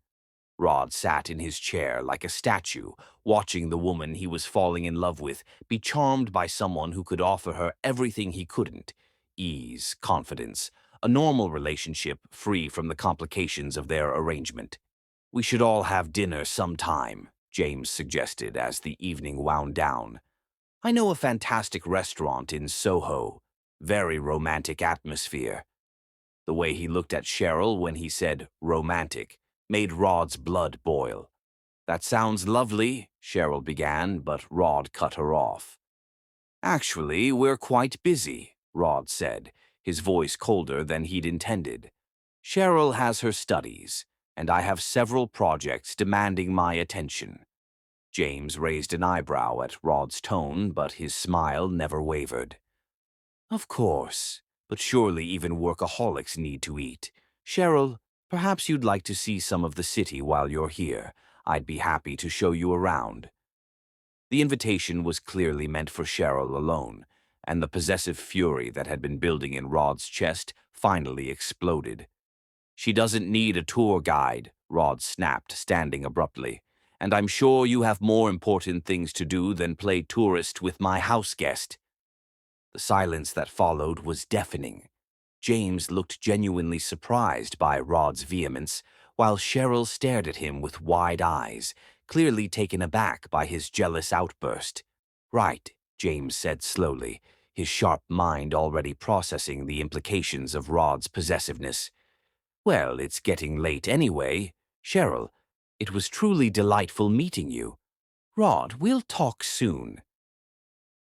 Rod sat in his chair like a statue, watching the woman he was falling in love with be charmed by someone who could offer her everything he couldn't: ease, confidence, a normal relationship free from the complications of their arrangement. "We should all have dinner sometime," James suggested as the evening wound down. "I know a fantastic restaurant in Soho. Very romantic atmosphere." The way he looked at Cheryl when he said romantic made Rod's blood boil. "That sounds lovely," Cheryl began, but Rod cut her off. "Actually, we're quite busy," Rod said, his voice colder than he'd intended. "Cheryl has her studies, and I have several projects demanding my attention." James raised an eyebrow at Rod's tone, but his smile never wavered. "Of course, but surely even workaholics need to eat. Cheryl, perhaps you'd like to see some of the city while you're here. I'd be happy to show you around." The invitation was clearly meant for Cheryl alone, and the possessive fury that had been building in Rod's chest finally exploded. "She doesn't need a tour guide," Rod snapped, standing abruptly. "And I'm sure you have more important things to do than play tourist with my house guest." The silence that followed was deafening. James looked genuinely surprised by Rod's vehemence, while Cheryl stared at him with wide eyes, clearly taken aback by his jealous outburst. "Right," James said slowly, his sharp mind already processing the implications of Rod's possessiveness. "Well, it's getting late anyway. Cheryl, it was truly delightful meeting you. Rod, we'll talk soon."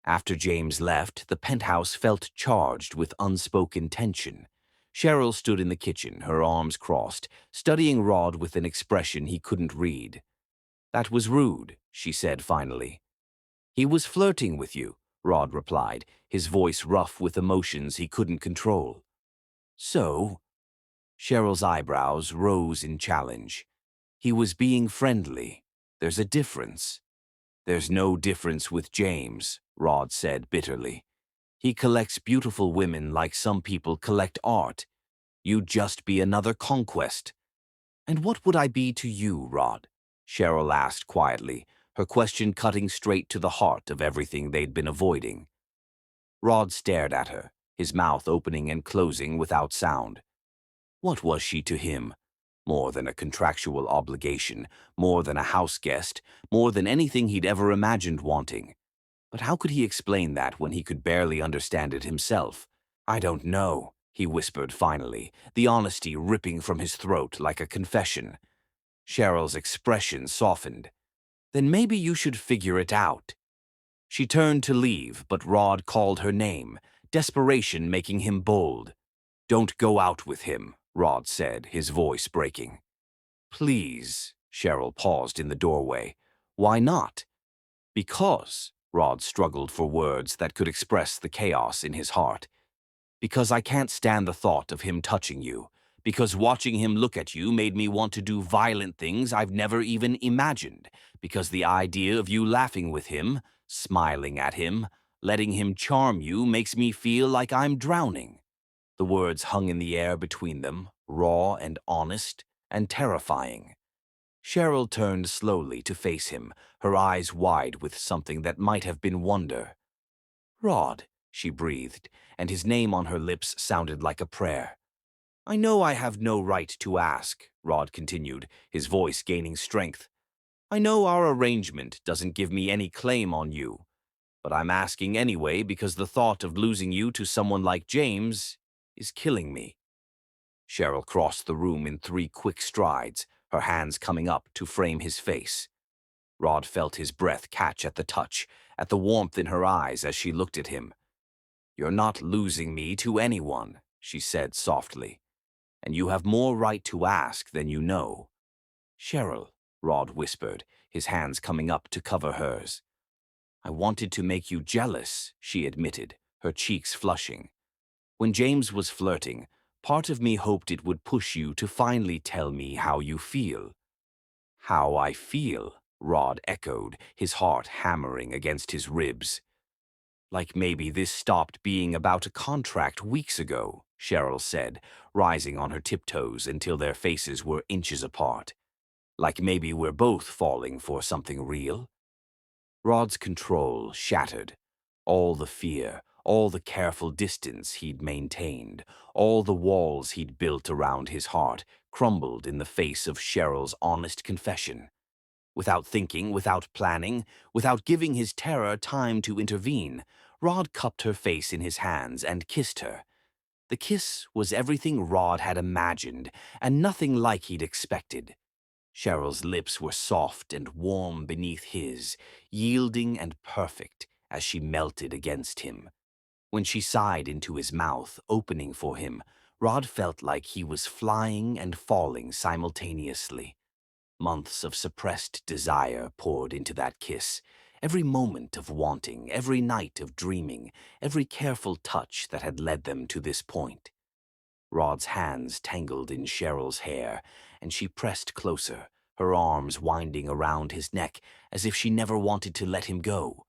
After James left, the penthouse felt charged with unspoken tension. Cheryl stood in the kitchen, her arms crossed, studying Rod with an expression he couldn't read. "That was rude," she said finally. "He was flirting with you," Rod replied, his voice rough with emotions he couldn't control. "So?" Cheryl's eyebrows rose in challenge. "He was being friendly. There's a difference." "There's no difference with James," Rod said bitterly. "He collects beautiful women like some people collect art. You'd just be another conquest." "And what would I be to you, Rod?" Cheryl asked quietly, her question cutting straight to the heart of everything they'd been avoiding. Rod stared at her, his mouth opening and closing without sound. What was she to him? More than a contractual obligation, more than a house guest, more than anything he'd ever imagined wanting. But how could he explain that when he could barely understand it himself? "I don't know," he whispered finally, the honesty ripping from his throat like a confession. Cheryl's expression softened. "Then maybe you should figure it out." She turned to leave, but Rod called her name, desperation making him bold. "Don't go out with him," Rod said, his voice breaking. "Please," Cheryl paused in the doorway. "Why not?" "Because," Rod struggled for words that could express the chaos in his heart. "Because I can't stand the thought of him touching you. Because watching him look at you made me want to do violent things I've never even imagined. Because the idea of you laughing with him, smiling at him, letting him charm you makes me feel like I'm drowning." The words hung in the air between them, raw and honest and terrifying. Cheryl turned slowly to face him, her eyes wide with something that might have been wonder. "Rod," she breathed, and his name on her lips sounded like a prayer. "I know I have no right to ask," Rod continued, his voice gaining strength. "I know our arrangement doesn't give me any claim on you. But I'm asking anyway because the thought of losing you to someone like James is killing me." Cheryl crossed the room in 3 quick strides, her hands coming up to frame his face. Rod felt his breath catch at the touch, at the warmth in her eyes as she looked at him. "You're not losing me to anyone," she said softly. "And you have more right to ask than you know." "Cheryl," Rod whispered, his hands coming up to cover hers. "I wanted to make you jealous," she admitted, her cheeks flushing. "When James was flirting, part of me hoped it would push you to finally tell me how you feel." "How I feel," Rod echoed, his heart hammering against his ribs. "Like maybe this stopped being about a contract weeks ago," Cheryl said, rising on her tiptoes until their faces were inches apart. "Like maybe we're both falling for something real." Rod's control shattered. All the fear, all the careful distance he'd maintained, all the walls he'd built around his heart crumbled in the face of Cheryl's honest confession. Without thinking, without planning, without giving his terror time to intervene, Rod cupped her face in his hands and kissed her. The kiss was everything Rod had imagined, and nothing like he'd expected. Cheryl's lips were soft and warm beneath his, yielding and perfect as she melted against him. When she sighed into his mouth, opening for him, Rod felt like he was flying and falling simultaneously. Months of suppressed desire poured into that kiss. Every moment of wanting, every night of dreaming, every careful touch that had led them to this point. Rod's hands tangled in Cheryl's hair, and she pressed closer, her arms winding around his neck as if she never wanted to let him go.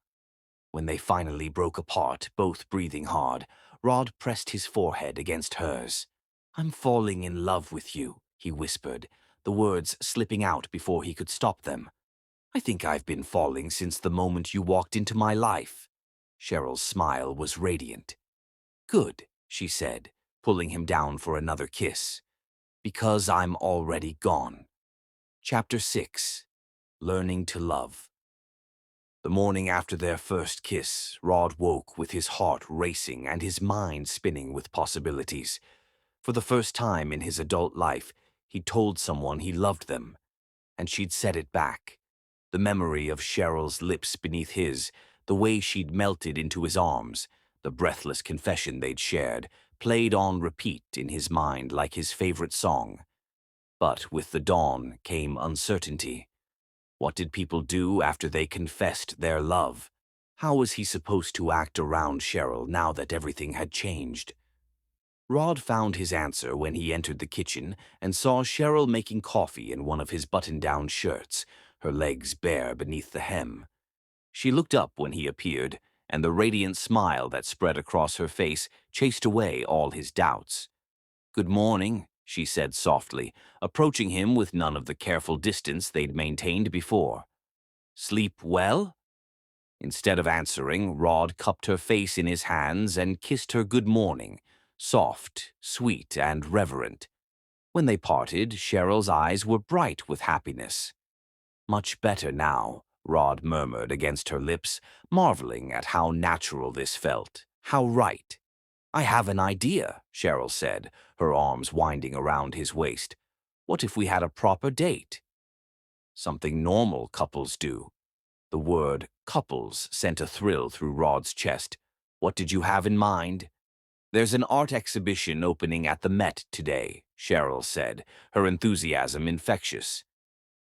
When they finally broke apart, both breathing hard, Rod pressed his forehead against hers. "I'm falling in love with you," he whispered, the words slipping out before he could stop them. "I think I've been falling since the moment you walked into my life." Cheryl's smile was radiant. "Good," she said, pulling him down for another kiss. "Because I'm already gone." Chapter 6. Learning to Love. The morning after their first kiss, Rod woke with his heart racing and his mind spinning with possibilities. For the first time in his adult life, he told someone he loved them, and she'd said it back. The memory of Cheryl's lips beneath his, the way she'd melted into his arms, the breathless confession they'd shared, played on repeat in his mind like his favorite song. But with the dawn came uncertainty. What did people do after they confessed their love? How was he supposed to act around Cheryl now that everything had changed? Rod found his answer when he entered the kitchen and saw Cheryl making coffee in one of his button-down shirts, her legs bare beneath the hem. She looked up when he appeared, and the radiant smile that spread across her face chased away all his doubts. "Good morning," she said softly, approaching him with none of the careful distance they'd maintained before. "Sleep well?" Instead of answering, Rod cupped her face in his hands and kissed her good morning, soft, sweet, and reverent. When they parted, Cheryl's eyes were bright with happiness. "Much better now," Rod murmured against her lips, marveling at how natural this felt, how right. "I have an idea," Cheryl said, her arms winding around his waist. "What if we had a proper date?" Something normal couples do. The word couples sent a thrill through Rod's chest. "What did you have in mind?" "There's an art exhibition opening at the Met today," Cheryl said, her enthusiasm infectious.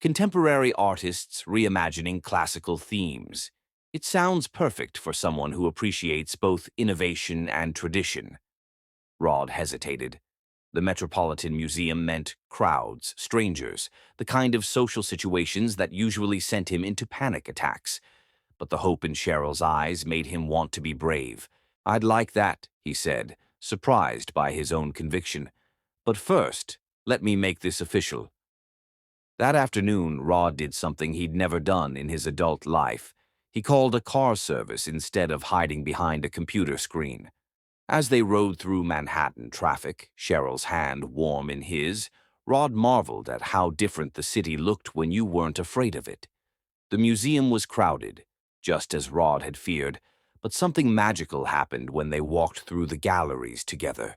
"Contemporary artists reimagining classical themes. It sounds perfect for someone who appreciates both innovation and tradition." Rod hesitated. The Metropolitan Museum meant crowds, strangers, the kind of social situations that usually sent him into panic attacks. But the hope in Cheryl's eyes made him want to be brave. "I'd like that," he said, surprised by his own conviction. "But first, let me make this official." That afternoon, Rod did something he'd never done in his adult life. He called a car service instead of hiding behind a computer screen. As they rode through Manhattan traffic, Cheryl's hand warm in his, Rod marveled at how different the city looked when you weren't afraid of it. The museum was crowded, just as Rod had feared, but something magical happened when they walked through the galleries together.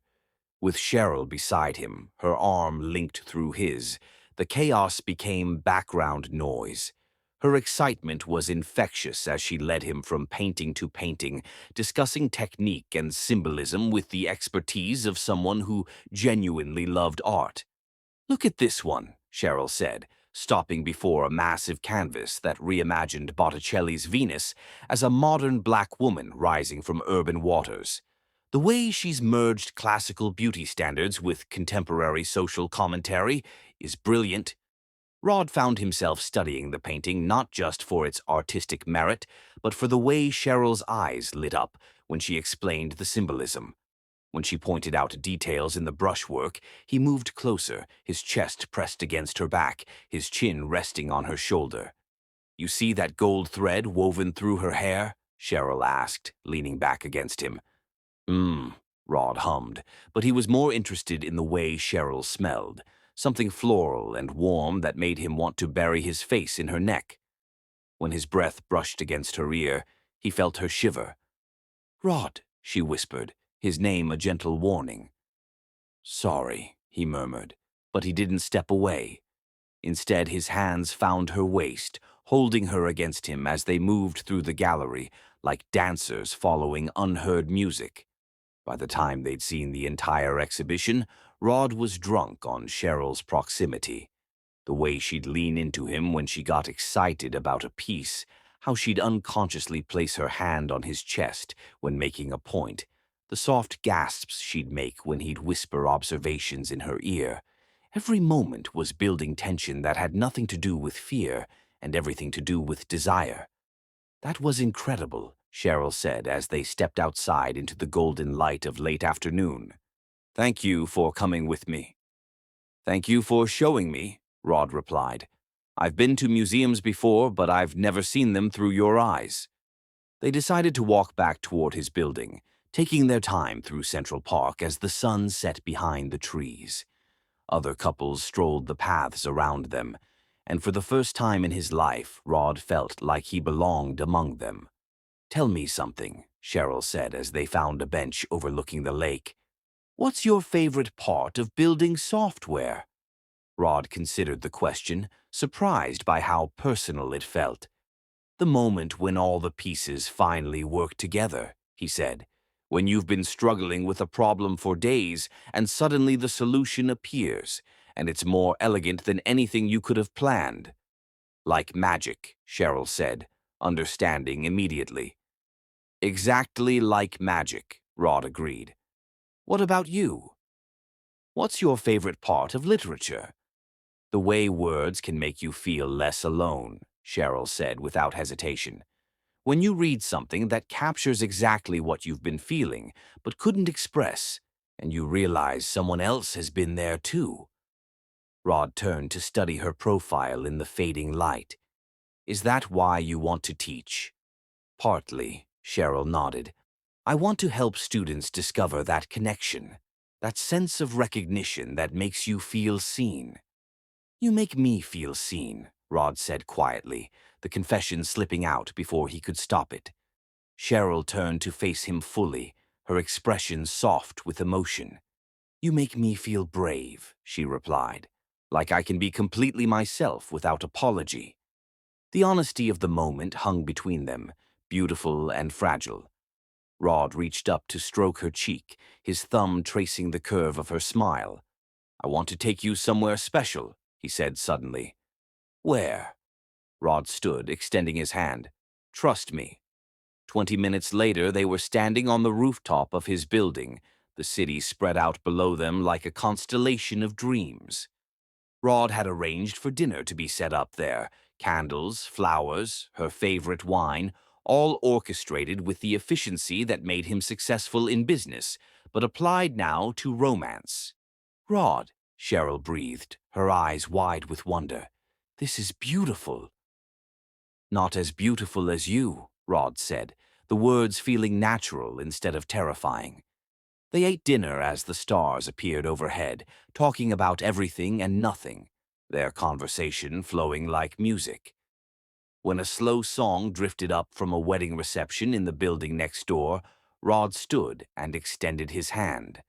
With Cheryl beside him, her arm linked through his, the chaos became background noise. Her excitement was infectious as she led him from painting to painting, discussing technique and symbolism with the expertise of someone who genuinely loved art. "Look at this one," Cheryl said, stopping before a massive canvas that reimagined Botticelli's Venus as a modern black woman rising from urban waters. "The way she's merged classical beauty standards with contemporary social commentary is brilliant." Rod found himself studying the painting not just for its artistic merit, but for the way Cheryl's eyes lit up when she explained the symbolism. When she pointed out details in the brushwork, he moved closer, his chest pressed against her back, his chin resting on her shoulder. "You see that gold thread woven through her hair?" Cheryl asked, leaning back against him. Rod hummed, but he was more interested in the way Cheryl smelled, something floral and warm that made him want to bury his face in her neck. When his breath brushed against her ear, he felt her shiver. "Rod," she whispered, his name a gentle warning. "Sorry," he murmured, but he didn't step away. Instead, his hands found her waist, holding her against him as they moved through the gallery, like dancers following unheard music. By the time they'd seen the entire exhibition, Rod was drunk on Cheryl's proximity. The way she'd lean into him when she got excited about a piece, how she'd unconsciously place her hand on his chest when making a point, the soft gasps she'd make when he'd whisper observations in her ear. Every moment was building tension that had nothing to do with fear and everything to do with desire. "That was incredible," Cheryl said as they stepped outside into the golden light of late afternoon. "Thank you for coming with me." "Thank you for showing me," Rod replied. "I've been to museums before, but I've never seen them through your eyes." They decided to walk back toward his building, taking their time through Central Park as the sun set behind the trees. Other couples strolled the paths around them, and for the first time in his life, Rod felt like he belonged among them. "Tell me something," Cheryl said as they found a bench overlooking the lake. "What's your favorite part of building software?" Rod considered the question, surprised by how personal it felt. "The moment when all the pieces finally work together," he said. "When you've been struggling with a problem for days and suddenly the solution appears, and it's more elegant than anything you could have planned." "Like magic," Cheryl said, understanding immediately. "Exactly like magic," Rod agreed. "What about you? What's your favorite part of literature?" "The way words can make you feel less alone," Cheryl said without hesitation. "When you read something that captures exactly what you've been feeling but couldn't express, and you realize someone else has been there too." Rod turned to study her profile in the fading light. "Is that why you want to teach?" "Partly," Cheryl nodded. "I want to help students discover that connection, that sense of recognition that makes you feel seen." "You make me feel seen," Rod said quietly, the confession slipping out before he could stop it. Cheryl turned to face him fully, her expression soft with emotion. "You make me feel brave," she replied, "like I can be completely myself without apology." The honesty of the moment hung between them, beautiful and fragile. Rod reached up to stroke her cheek, his thumb tracing the curve of her smile. "I want to take you somewhere special," he said suddenly. "Where?" Rod stood, extending his hand. "Trust me." 20 minutes later, they were standing on the rooftop of his building, the city spread out below them like a constellation of dreams. Rod had arranged for dinner to be set up there, candles, flowers, her favorite wine, all orchestrated with the efficiency that made him successful in business, but applied now to romance. "Rod," Cheryl breathed, her eyes wide with wonder, "this is beautiful." "Not as beautiful as you," Rod said, the words feeling natural instead of terrifying. They ate dinner as the stars appeared overhead, talking about everything and nothing, their conversation flowing like music. When a slow song drifted up from a wedding reception in the building next door, Rod stood and extended his hand.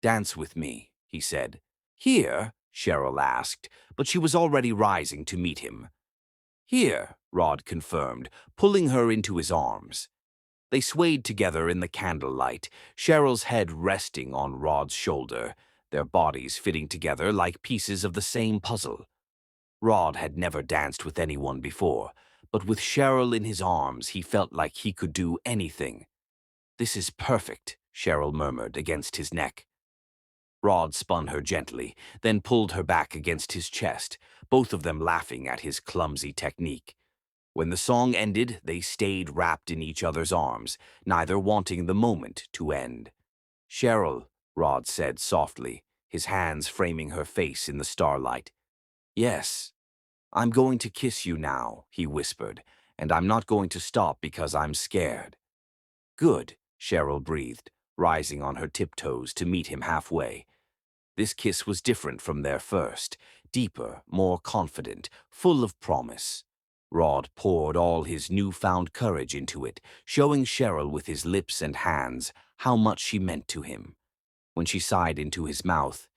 "Dance with me," he said. "Here?" Cheryl asked, but she was already rising to meet him. "Here," Rod confirmed, pulling her into his arms. They swayed together in the candlelight, Cheryl's head resting on Rod's shoulder, their bodies fitting together like pieces of the same puzzle. Rod had never danced with anyone before, but with Cheryl in his arms, he felt like he could do anything. "This is perfect," Cheryl murmured against his neck. Rod spun her gently, then pulled her back against his chest, both of them laughing at his clumsy technique. When the song ended, they stayed wrapped in each other's arms, neither wanting the moment to end. "Cheryl," Rod said softly, his hands framing her face in the starlight. "Yes, I'm going to kiss you now," he whispered, "and I'm not going to stop because I'm scared." "Good," Cheryl breathed, rising on her tiptoes to meet him halfway. This kiss was different from their first, deeper, more confident, full of promise. Rod poured all his newfound courage into it, showing Cheryl with his lips and hands how much she meant to him. When she sighed into his mouth,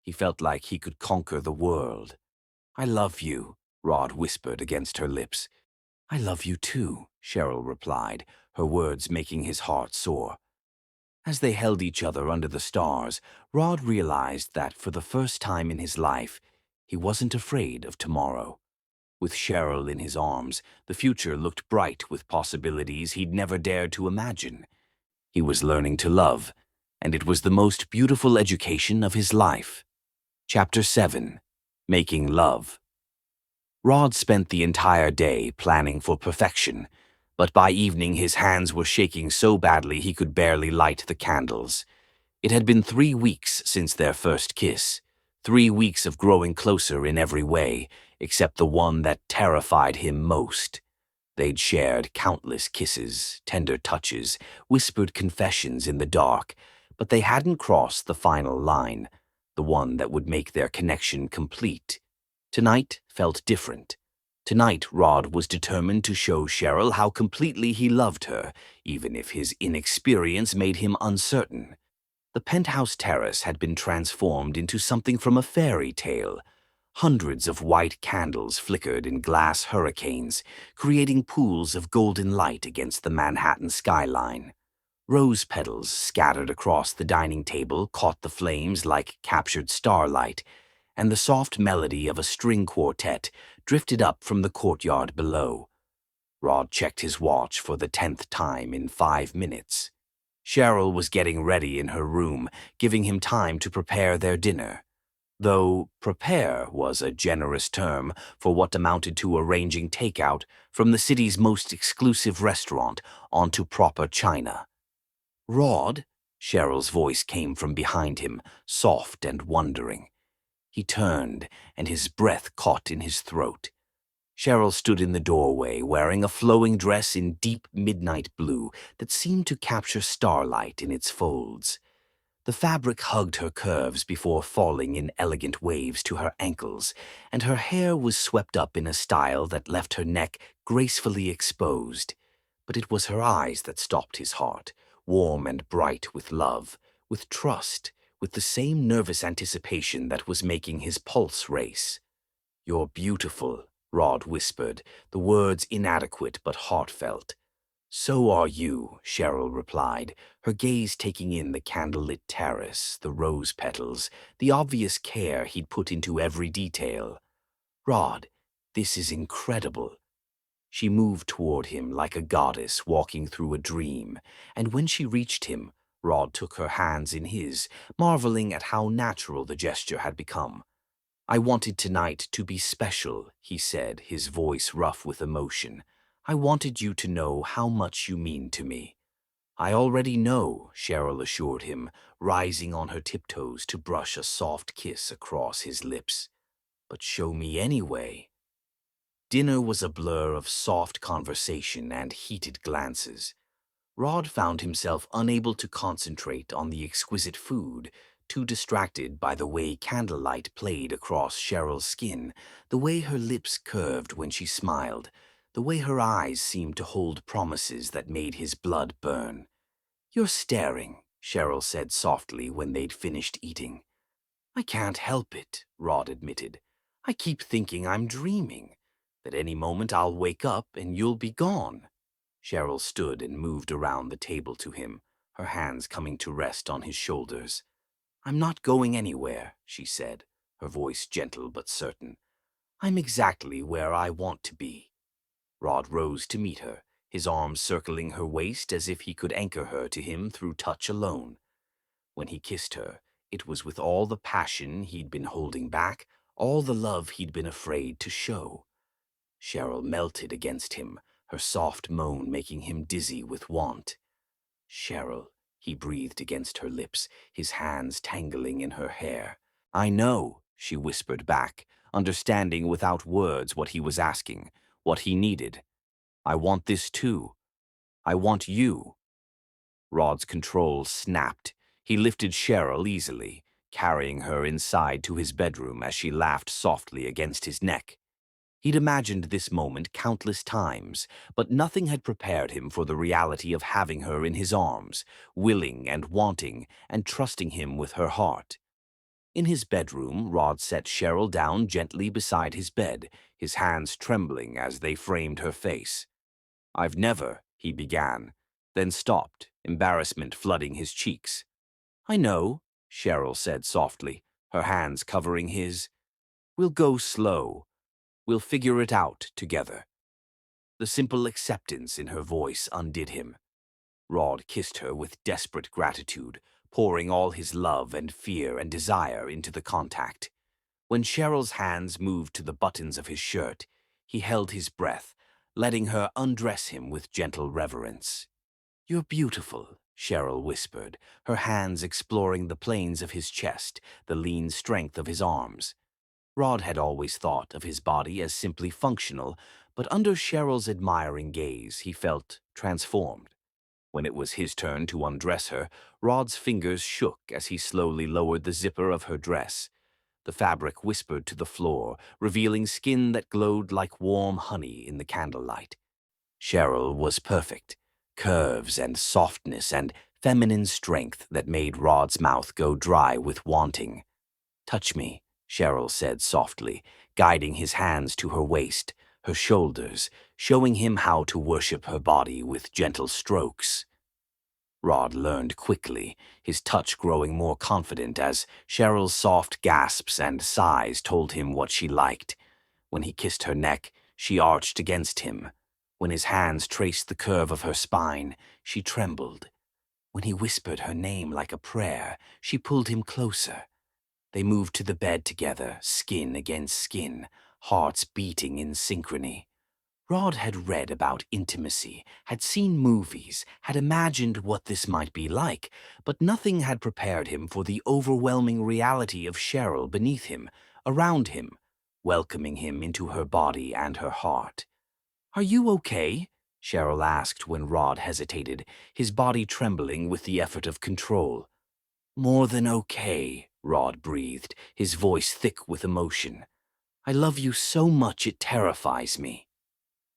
he felt like he could conquer the world. "I love you," Rod whispered against her lips. "I love you too," Cheryl replied, her words making his heart soar. As they held each other under the stars, Rod realized that for the first time in his life, he wasn't afraid of tomorrow. With Cheryl in his arms, the future looked bright with possibilities he'd never dared to imagine. He was learning to love, and it was the most beautiful education of his life. Chapter 7. Making Love. Rod spent the entire day planning for perfection, but by evening his hands were shaking so badly he could barely light the candles. It had been 3 weeks since their first kiss, 3 weeks of growing closer in every way, except the one that terrified him most. They'd shared countless kisses, tender touches, whispered confessions in the dark, but they hadn't crossed the final line, the one that would make their connection complete. Tonight felt different. Tonight, Rod was determined to show Cheryl how completely he loved her, even if his inexperience made him uncertain. The penthouse terrace had been transformed into something from a fairy tale. Hundreds of white candles flickered in glass hurricanes, creating pools of golden light against the Manhattan skyline. Rose petals scattered across the dining table caught the flames like captured starlight, and the soft melody of a string quartet drifted up from the courtyard below. Rod checked his watch for the 10th time in 5 minutes. Cheryl was getting ready in her room, giving him time to prepare their dinner. Though prepare was a generous term for what amounted to arranging takeout from the city's most exclusive restaurant onto proper china. "Rod?" Cheryl's voice came from behind him, soft and wondering. He turned, and his breath caught in his throat. Cheryl stood in the doorway, wearing a flowing dress in deep midnight blue that seemed to capture starlight in its folds. The fabric hugged her curves before falling in elegant waves to her ankles, and her hair was swept up in a style that left her neck gracefully exposed. But it was her eyes that stopped his heart, warm and bright with love, with trust, with the same nervous anticipation that was making his pulse race. "You're beautiful," Rod whispered, the words inadequate but heartfelt. "So are you," Cheryl replied, her gaze taking in the candlelit terrace, the rose petals, the obvious care he'd put into every detail. "Rod, this is incredible." She moved toward him like a goddess walking through a dream, and when she reached him, Rod took her hands in his, marveling at how natural the gesture had become. "I wanted tonight to be special," he said, his voice rough with emotion. "I wanted you to know how much you mean to me." "I already know," Cheryl assured him, rising on her tiptoes to brush a soft kiss across his lips. "But show me anyway." Dinner was a blur of soft conversation and heated glances. Rod found himself unable to concentrate on the exquisite food, too distracted by the way candlelight played across Cheryl's skin, the way her lips curved when she smiled, the way her eyes seemed to hold promises that made his blood burn. "You're staring," Cheryl said softly when they'd finished eating. "I can't help it," Rod admitted. "I keep thinking I'm dreaming, that any moment I'll wake up and you'll be gone." Cheryl stood and moved around the table to him, her hands coming to rest on his shoulders. "I'm not going anywhere," she said, her voice gentle but certain. "I'm exactly where I want to be." Rod rose to meet her, his arms circling her waist as if he could anchor her to him through touch alone. When he kissed her, it was with all the passion he'd been holding back, all the love he'd been afraid to show. Cheryl melted against him, her soft moan making him dizzy with want. "Cheryl," he breathed against her lips, his hands tangling in her hair. "I know," she whispered back, understanding without words what he was asking, what he needed. "I want this too. I want you." Rod's control snapped. He lifted Cheryl easily, carrying her inside to his bedroom as she laughed softly against his neck. He'd imagined this moment countless times, but nothing had prepared him for the reality of having her in his arms, willing and wanting and trusting him with her heart. In his bedroom, Rod set Cheryl down gently beside his bed, his hands trembling as they framed her face. "I've never," he began, then stopped, embarrassment flooding his cheeks. "I know," Cheryl said softly, her hands covering his. "We'll go slow. We'll figure it out together." The simple acceptance in her voice undid him. Rod kissed her with desperate gratitude, pouring all his love and fear and desire into the contact. When Cheryl's hands moved to the buttons of his shirt, he held his breath, letting her undress him with gentle reverence. "You're beautiful," Cheryl whispered, her hands exploring the planes of his chest, the lean strength of his arms. Rod had always thought of his body as simply functional, but under Cheryl's admiring gaze, he felt transformed. When it was his turn to undress her, Rod's fingers shook as he slowly lowered the zipper of her dress. The fabric whispered to the floor, revealing skin that glowed like warm honey in the candlelight. Cheryl was perfect. Curves and softness and feminine strength that made Rod's mouth go dry with wanting. "Touch me," Cheryl said softly, guiding his hands to her waist, her shoulders, showing him how to worship her body with gentle strokes. Rod learned quickly, his touch growing more confident as Cheryl's soft gasps and sighs told him what she liked. When he kissed her neck, she arched against him. When his hands traced the curve of her spine, she trembled. When he whispered her name like a prayer, she pulled him closer. They moved to the bed together, skin against skin, hearts beating in synchrony. Rod had read about intimacy, had seen movies, had imagined what this might be like, but nothing had prepared him for the overwhelming reality of Cheryl beneath him, around him, welcoming him into her body and her heart. "Are you okay?" Cheryl asked when Rod hesitated, his body trembling with the effort of control. "More than okay," Rod breathed, his voice thick with emotion. "I love you so much it terrifies me."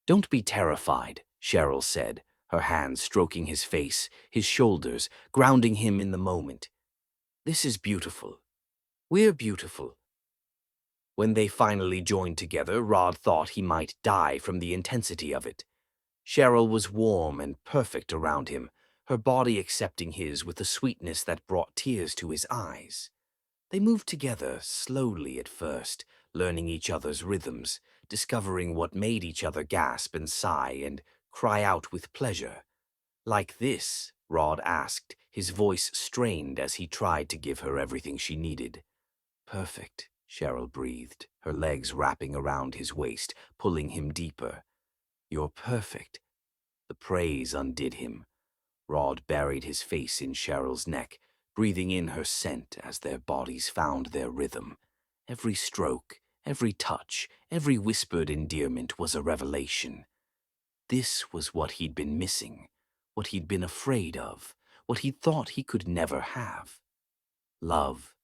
"Don't be terrified," Cheryl said, her hands stroking his face, his shoulders, grounding him in the moment. "This is beautiful. We're beautiful." When they finally joined together, Rod thought he might die from the intensity of it. Cheryl was warm and perfect around him, her body accepting his with a sweetness that brought tears to his eyes. They moved together slowly at first, learning each other's rhythms, discovering what made each other gasp and sigh and cry out with pleasure. "Like this?" Rod asked, his voice strained as he tried to give her everything she needed. "Perfect," Cheryl breathed, her legs wrapping around his waist, pulling him deeper. "You're perfect." The praise undid him. Rod buried his face in Cheryl's neck, breathing in her scent as their bodies found their rhythm. Every stroke, every touch, every whispered endearment was a revelation. This was what he'd been missing, what he'd been afraid of, what he thought he could never have. Love,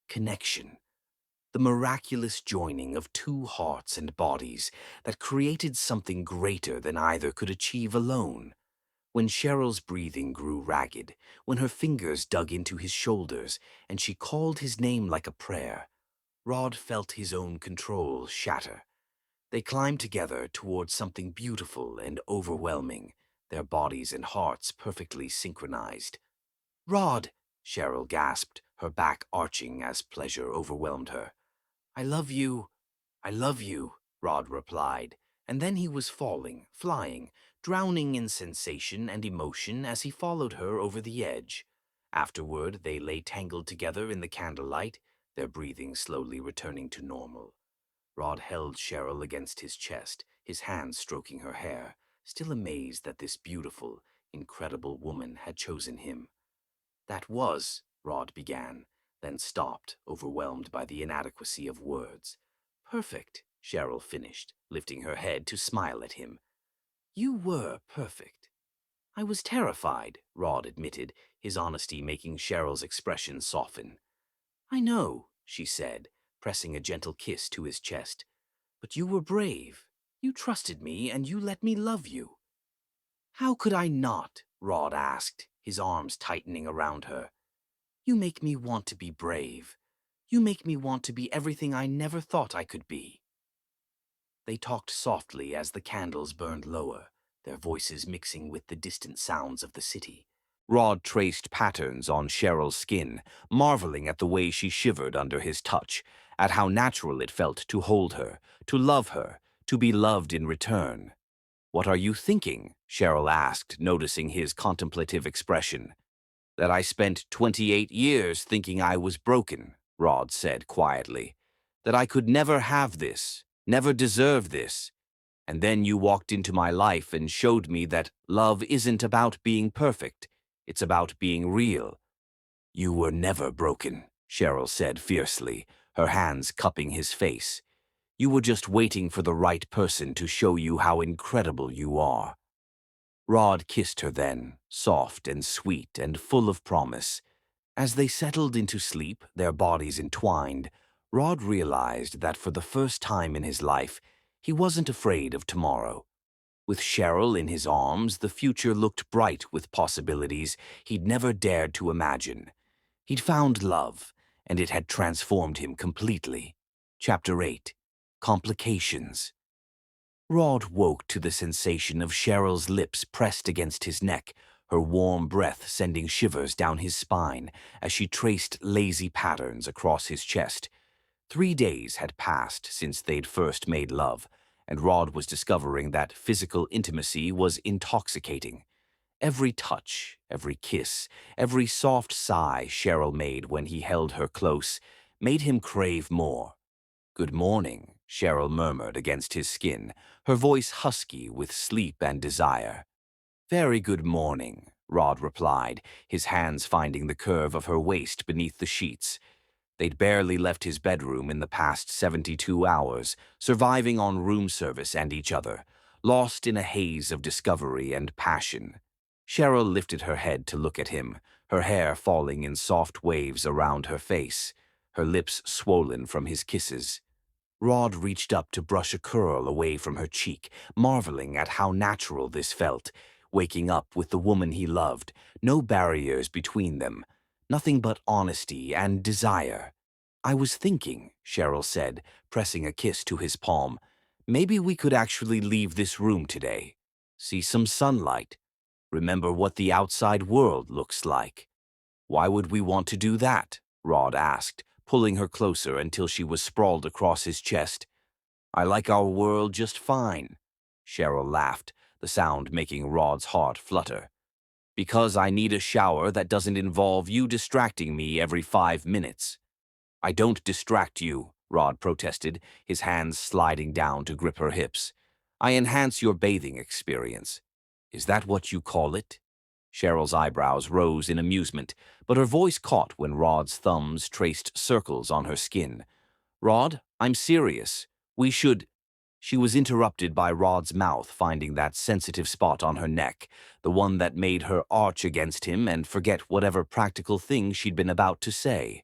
connection, the miraculous joining of two hearts and bodies that created something greater than either could achieve alone. When Cheryl's breathing grew ragged, when her fingers dug into his shoulders, and she called his name like a prayer, Rod felt his own control shatter. They climbed together towards something beautiful and overwhelming, their bodies and hearts perfectly synchronized. "Rod!" Cheryl gasped, her back arching as pleasure overwhelmed her. "I love you. I love you," Rod replied, and then he was falling, flying, drowning in sensation and emotion as he followed her over the edge. Afterward, they lay tangled together in the candlelight, their breathing slowly returning to normal. Rod held Cheryl against his chest, his hands stroking her hair, still amazed that this beautiful, incredible woman had chosen him. "That was," Rod began, then stopped, overwhelmed by the inadequacy of words. "Perfect," Cheryl finished, lifting her head to smile at him. "You were perfect." "I was terrified," Rod admitted, his honesty making Cheryl's expression soften. "I know," she said, pressing a gentle kiss to his chest. "But you were brave. You trusted me, and you let me love you." "How could I not?" Rod asked, his arms tightening around her. "You make me want to be brave. You make me want to be everything I never thought I could be." They talked softly as the candles burned lower, their voices mixing with the distant sounds of the city. Rod traced patterns on Cheryl's skin, marveling at the way she shivered under his touch, at how natural it felt to hold her, to love her, to be loved in return. "What are you thinking?" Cheryl asked, noticing his contemplative expression. "That I spent 28 years thinking I was broken," Rod said quietly. "That I could never have this, never deserve this. And then you walked into my life and showed me that love isn't about being perfect. It's about being real." "You were never broken," Cheryl said fiercely, her hands cupping his face. "You were just waiting for the right person to show you how incredible you are." Rod kissed her then, soft and sweet and full of promise. As they settled into sleep, their bodies entwined, Rod realized that for the first time in his life, he wasn't afraid of tomorrow. With Cheryl in his arms, the future looked bright with possibilities he'd never dared to imagine. He'd found love, and it had transformed him completely. Chapter 8. Complications. Rod woke to the sensation of Cheryl's lips pressed against his neck, her warm breath sending shivers down his spine as she traced lazy patterns across his chest. 3 days had passed since they'd first made love, and Rod was discovering that physical intimacy was intoxicating. Every touch, every kiss, every soft sigh Cheryl made when he held her close made him crave more. "Good morning," Cheryl murmured against his skin, her voice husky with sleep and desire. "Very good morning," Rod replied, his hands finding the curve of her waist beneath the sheets. They'd barely left his bedroom in the past 72 hours, surviving on room service and each other, lost in a haze of discovery and passion. Cheryl lifted her head to look at him, her hair falling in soft waves around her face, her lips swollen from his kisses. Rod reached up to brush a curl away from her cheek, marveling at how natural this felt, waking up with the woman he loved, no barriers between them, nothing but honesty and desire. "I was thinking," Cheryl said, pressing a kiss to his palm, "maybe we could actually leave this room today. See some sunlight. Remember what the outside world looks like." "Why would we want to do that?" Rod asked, pulling her closer until she was sprawled across his chest. "I like our world just fine," Cheryl laughed, the sound making Rod's heart flutter. "Because I need a shower that doesn't involve you distracting me every 5 minutes." "I don't distract you," Rod protested, his hands sliding down to grip her hips. "I enhance your bathing experience." "Is that what you call it?" Cheryl's eyebrows rose in amusement, but her voice caught when Rod's thumbs traced circles on her skin. "Rod, I'm serious. We should—" She was interrupted by Rod's mouth finding that sensitive spot on her neck, the one that made her arch against him and forget whatever practical thing she'd been about to say.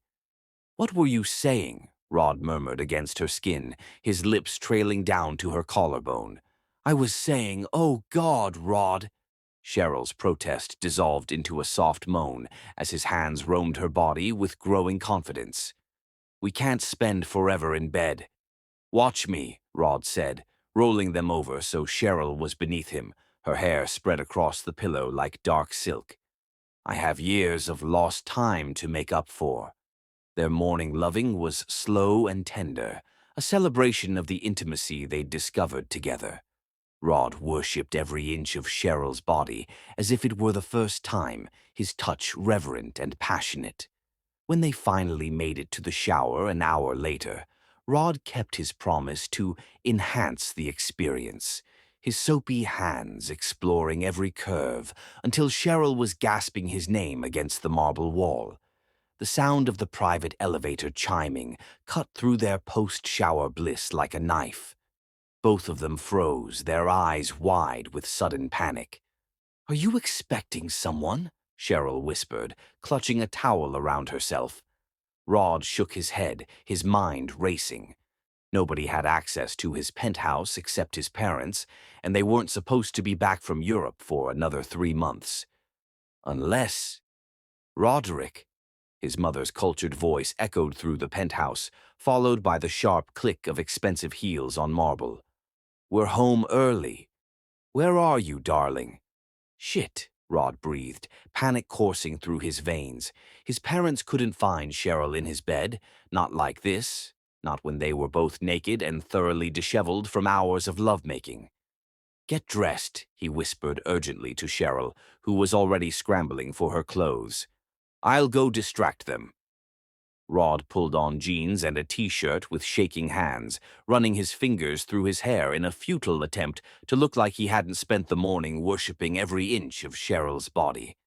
"What were you saying?" Rod murmured against her skin, his lips trailing down to her collarbone. "I was saying, oh God, Rod." Cheryl's protest dissolved into a soft moan as his hands roamed her body with growing confidence. "We can't spend forever in bed." "Watch me," Rod said, rolling them over so Cheryl was beneath him, her hair spread across the pillow like dark silk. "I have years of lost time to make up for." Their morning loving was slow and tender, a celebration of the intimacy they'd discovered together. Rod worshipped every inch of Cheryl's body as if it were the first time, his touch reverent and passionate. When they finally made it to the shower an hour later, Rod kept his promise to enhance the experience, his soapy hands exploring every curve until Cheryl was gasping his name against the marble wall. The sound of the private elevator chiming cut through their post-shower bliss like a knife. Both of them froze, their eyes wide with sudden panic. "Are you expecting someone?" Cheryl whispered, clutching a towel around herself. Rod shook his head, his mind racing. Nobody had access to his penthouse except his parents, and they weren't supposed to be back from Europe for another 3 months. Unless— Roderick. His mother's cultured voice echoed through the penthouse, followed by the sharp click of expensive heels on marble. "We're home early." Where are you, darling? Shit, Rod breathed, panic coursing through his veins. His parents couldn't find Cheryl in his bed, not like this, not when they were both naked and thoroughly disheveled from hours of lovemaking. Get dressed, he whispered urgently to Cheryl, who was already scrambling for her clothes. I'll go distract them. Rod pulled on jeans and a t-shirt with shaking hands, running his fingers through his hair in a futile attempt to look like he hadn't spent the morning worshipping every inch of Cheryl's body.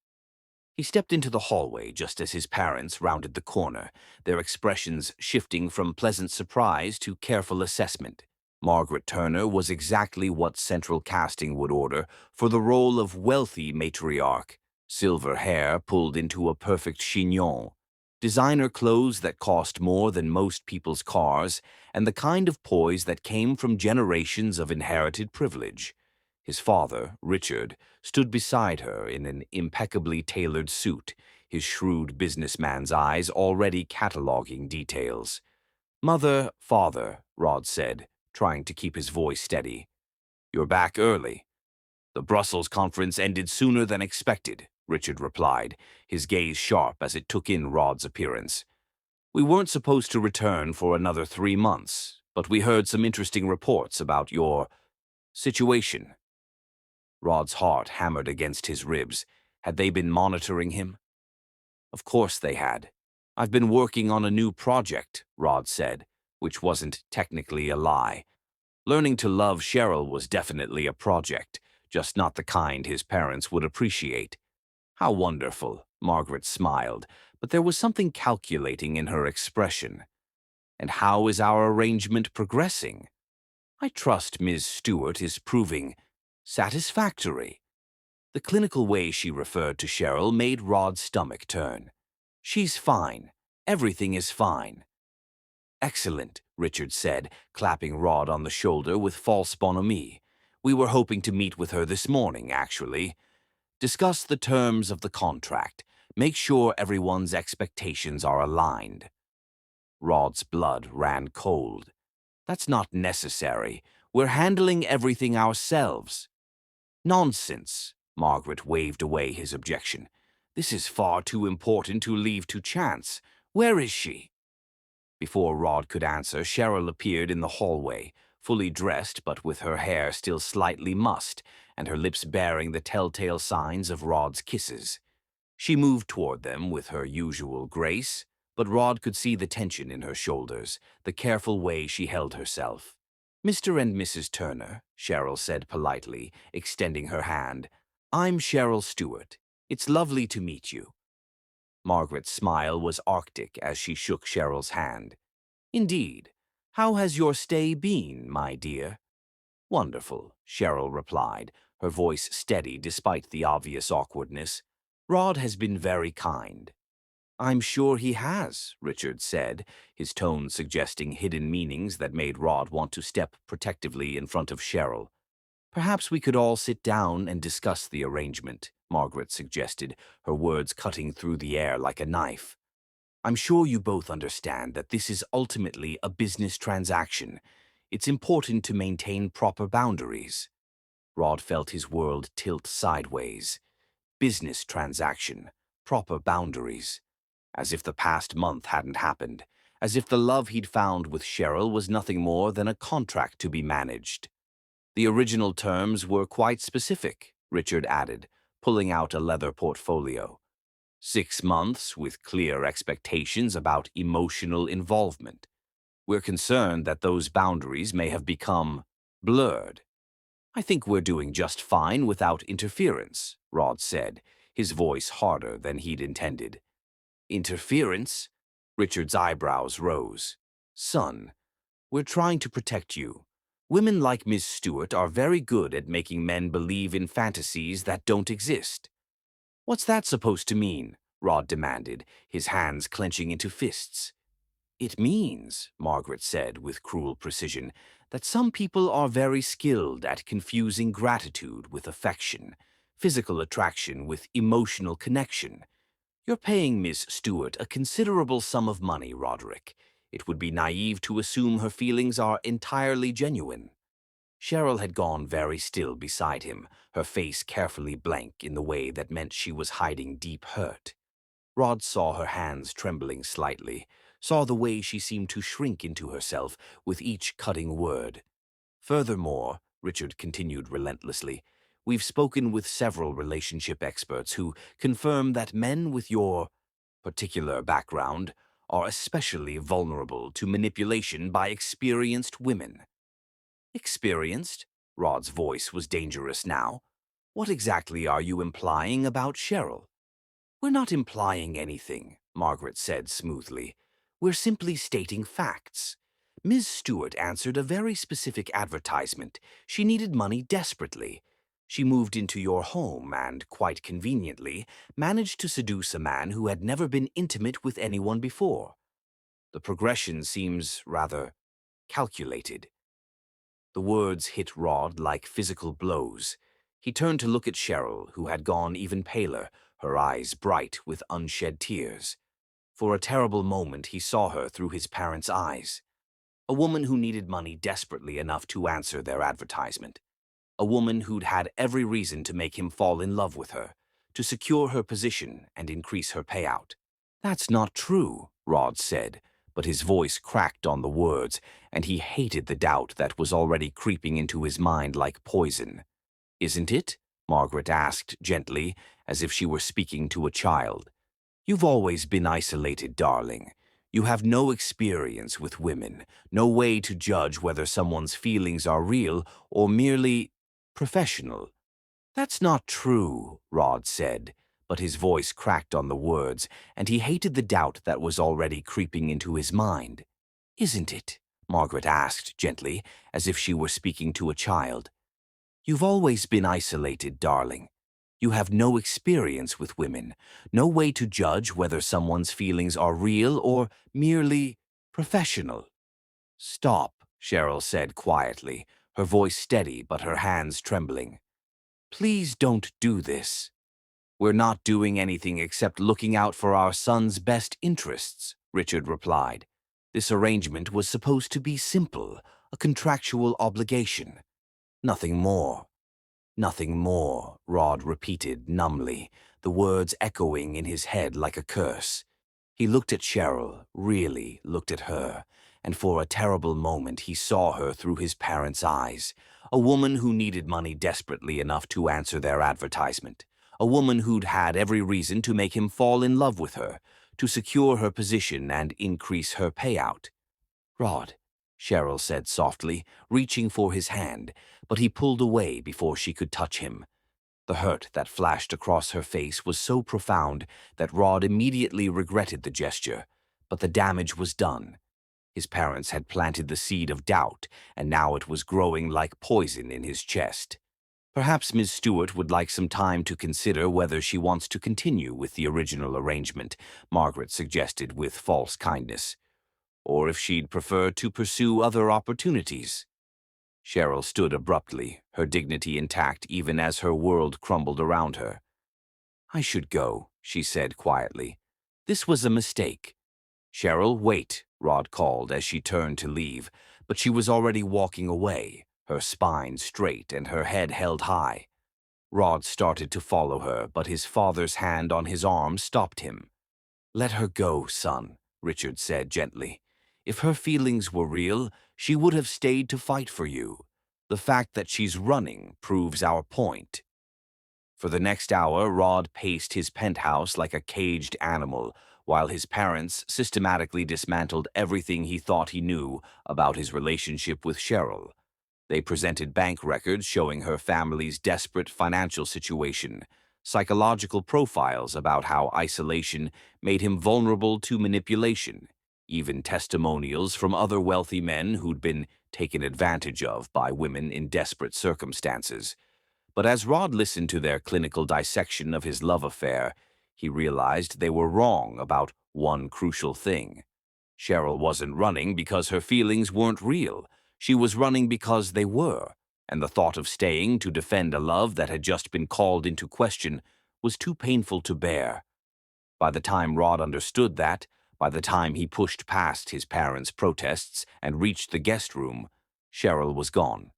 He stepped into the hallway just as his parents rounded the corner, their expressions shifting from pleasant surprise to careful assessment. Margaret Turner was exactly what Central Casting would order for the role of wealthy matriarch, silver hair pulled into a perfect chignon, designer clothes that cost more than most people's cars, and the kind of poise that came from generations of inherited privilege. His father, Richard, stood beside her in an impeccably tailored suit, his shrewd businessman's eyes already cataloging details. Mother, father, Rod said, trying to keep his voice steady. You're back early. The Brussels conference ended sooner than expected, Richard replied, his gaze sharp as it took in Rod's appearance. We weren't supposed to return for another 3 months, but we heard some interesting reports about your situation. Rod's heart hammered against his ribs. Had they been monitoring him? Of course they had. I've been working on a new project, Rod said, which wasn't technically a lie. Learning to love Cheryl was definitely a project, just not the kind his parents would appreciate. How wonderful, Margaret smiled, but there was something calculating in her expression. And how is our arrangement progressing? I trust Ms. Stewart is proving satisfactory. The clinical way she referred to Cheryl made Rod's stomach turn. She's fine. Everything is fine. Excellent, Richard said, clapping Rod on the shoulder with false bonhomie. We were hoping to meet with her this morning, actually. Discuss the terms of the contract. Make sure everyone's expectations are aligned. Rod's blood ran cold. That's not necessary. We're handling everything ourselves. Nonsense, Margaret waved away his objection. This is far too important to leave to chance. Where is she? Before Rod could answer, Cheryl appeared in the hallway, fully dressed but with her hair still slightly mussed and her lips bearing the telltale signs of Rod's kisses. She moved toward them with her usual grace, but Rod could see the tension in her shoulders, the careful way she held herself. Mr. and Mrs. Turner, Cheryl said politely, extending her hand. I'm Cheryl Stewart. It's lovely to meet you. Margaret's smile was arctic as she shook Cheryl's hand. Indeed. How has your stay been, my dear? Wonderful, Cheryl replied, her voice steady despite the obvious awkwardness. Rod has been very kind. I'm sure he has, Richard said, his tone suggesting hidden meanings that made Rod want to step protectively in front of Cheryl. Perhaps we could all sit down and discuss the arrangement, Margaret suggested, her words cutting through the air like a knife. I'm sure you both understand that this is ultimately a business transaction. It's important to maintain proper boundaries. Rod felt his world tilt sideways. Business transaction, proper boundaries. As if the past month hadn't happened. As if the love he'd found with Cheryl was nothing more than a contract to be managed. The original terms were quite specific, Richard added, pulling out a leather portfolio. 6 months with clear expectations about emotional involvement. We're concerned that those boundaries may have become blurred. I think we're doing just fine without interference, Rod said, his voice harder than he'd intended. Interference? Richard's eyebrows rose. Son, we're trying to protect you. Women like Miss Stewart are very good at making men believe in fantasies that don't exist. What's that supposed to mean? Rod demanded, his hands clenching into fists. It means, Margaret said with cruel precision, that some people are very skilled at confusing gratitude with affection, physical attraction with emotional connection. You're paying Miss Stewart a considerable sum of money, Roderick. It would be naive to assume her feelings are entirely genuine. Cheryl had gone very still beside him, her face carefully blank in the way that meant she was hiding deep hurt. Rod saw her hands trembling slightly, saw the way she seemed to shrink into herself with each cutting word. Furthermore, Richard continued relentlessly, we've spoken with several relationship experts who confirm that men with your particular background are especially vulnerable to manipulation by experienced women. Experienced? Rod's voice was dangerous now. What exactly are you implying about Cheryl? We're not implying anything, Margaret said smoothly. We're simply stating facts. Ms. Stewart answered a very specific advertisement. She needed money desperately. She moved into your home and, quite conveniently, managed to seduce a man who had never been intimate with anyone before. The progression seems rather calculated. The words hit Rod like physical blows. He turned to look at Cheryl, who had gone even paler, her eyes bright with unshed tears. For a terrible moment he saw her through his parents' eyes. A woman who needed money desperately enough to answer their advertisement. A woman who'd had every reason to make him fall in love with her, to secure her position and increase her payout. That's not true, Rod said, but his voice cracked on the words, and he hated the doubt that was already creeping into his mind like poison. Isn't it? Margaret asked gently, as if she were speaking to a child. You've always been isolated, darling. You have no experience with women, no way to judge whether someone's feelings are real or merely professional. That's not true, Rod said, but his voice cracked on the words, and he hated the doubt that was already creeping into his mind. Isn't it? Margaret asked gently, as if she were speaking to a child. You've always been isolated, darling. You have no experience with women, no way to judge whether someone's feelings are real or merely professional. Stop, Cheryl said quietly, her voice steady but her hands trembling. Please don't do this. We're not doing anything except looking out for our son's best interests, Richard replied. This arrangement was supposed to be simple, a contractual obligation. Nothing more. Nothing more, Rod repeated numbly, the words echoing in his head like a curse. He looked at Cheryl, really looked at her, and for a terrible moment he saw her through his parents' eyes, a woman who needed money desperately enough to answer their advertisement, a woman who'd had every reason to make him fall in love with her, to secure her position and increase her payout. Rod, Cheryl said softly, reaching for his hand, but he pulled away before she could touch him. The hurt that flashed across her face was so profound that Rod immediately regretted the gesture, but the damage was done. His parents had planted the seed of doubt, and now it was growing like poison in his chest. Perhaps Ms. Stewart would like some time to consider whether she wants to continue with the original arrangement, Margaret suggested with false kindness, or if she'd prefer to pursue other opportunities. Cheryl stood abruptly, her dignity intact even as her world crumbled around her. I should go, she said quietly. This was a mistake. Cheryl, wait, Rod called as she turned to leave, but she was already walking away, her spine straight and her head held high. Rod started to follow her, but his father's hand on his arm stopped him. Let her go, son, Richard said gently. If her feelings were real, she would have stayed to fight for you. The fact that she's running proves our point. For the next hour, Rod paced his penthouse like a caged animal, while his parents systematically dismantled everything he thought he knew about his relationship with Cheryl. They presented bank records showing her family's desperate financial situation, psychological profiles about how isolation made him vulnerable to manipulation, even testimonials from other wealthy men who'd been taken advantage of by women in desperate circumstances. But as Rod listened to their clinical dissection of his love affair, he realized they were wrong about one crucial thing. Cheryl wasn't running because her feelings weren't real. She was running because they were, and the thought of staying to defend a love that had just been called into question was too painful to bear. By the time Rod understood that, by the time he pushed past his parents' protests and reached the guest room, Cheryl was gone.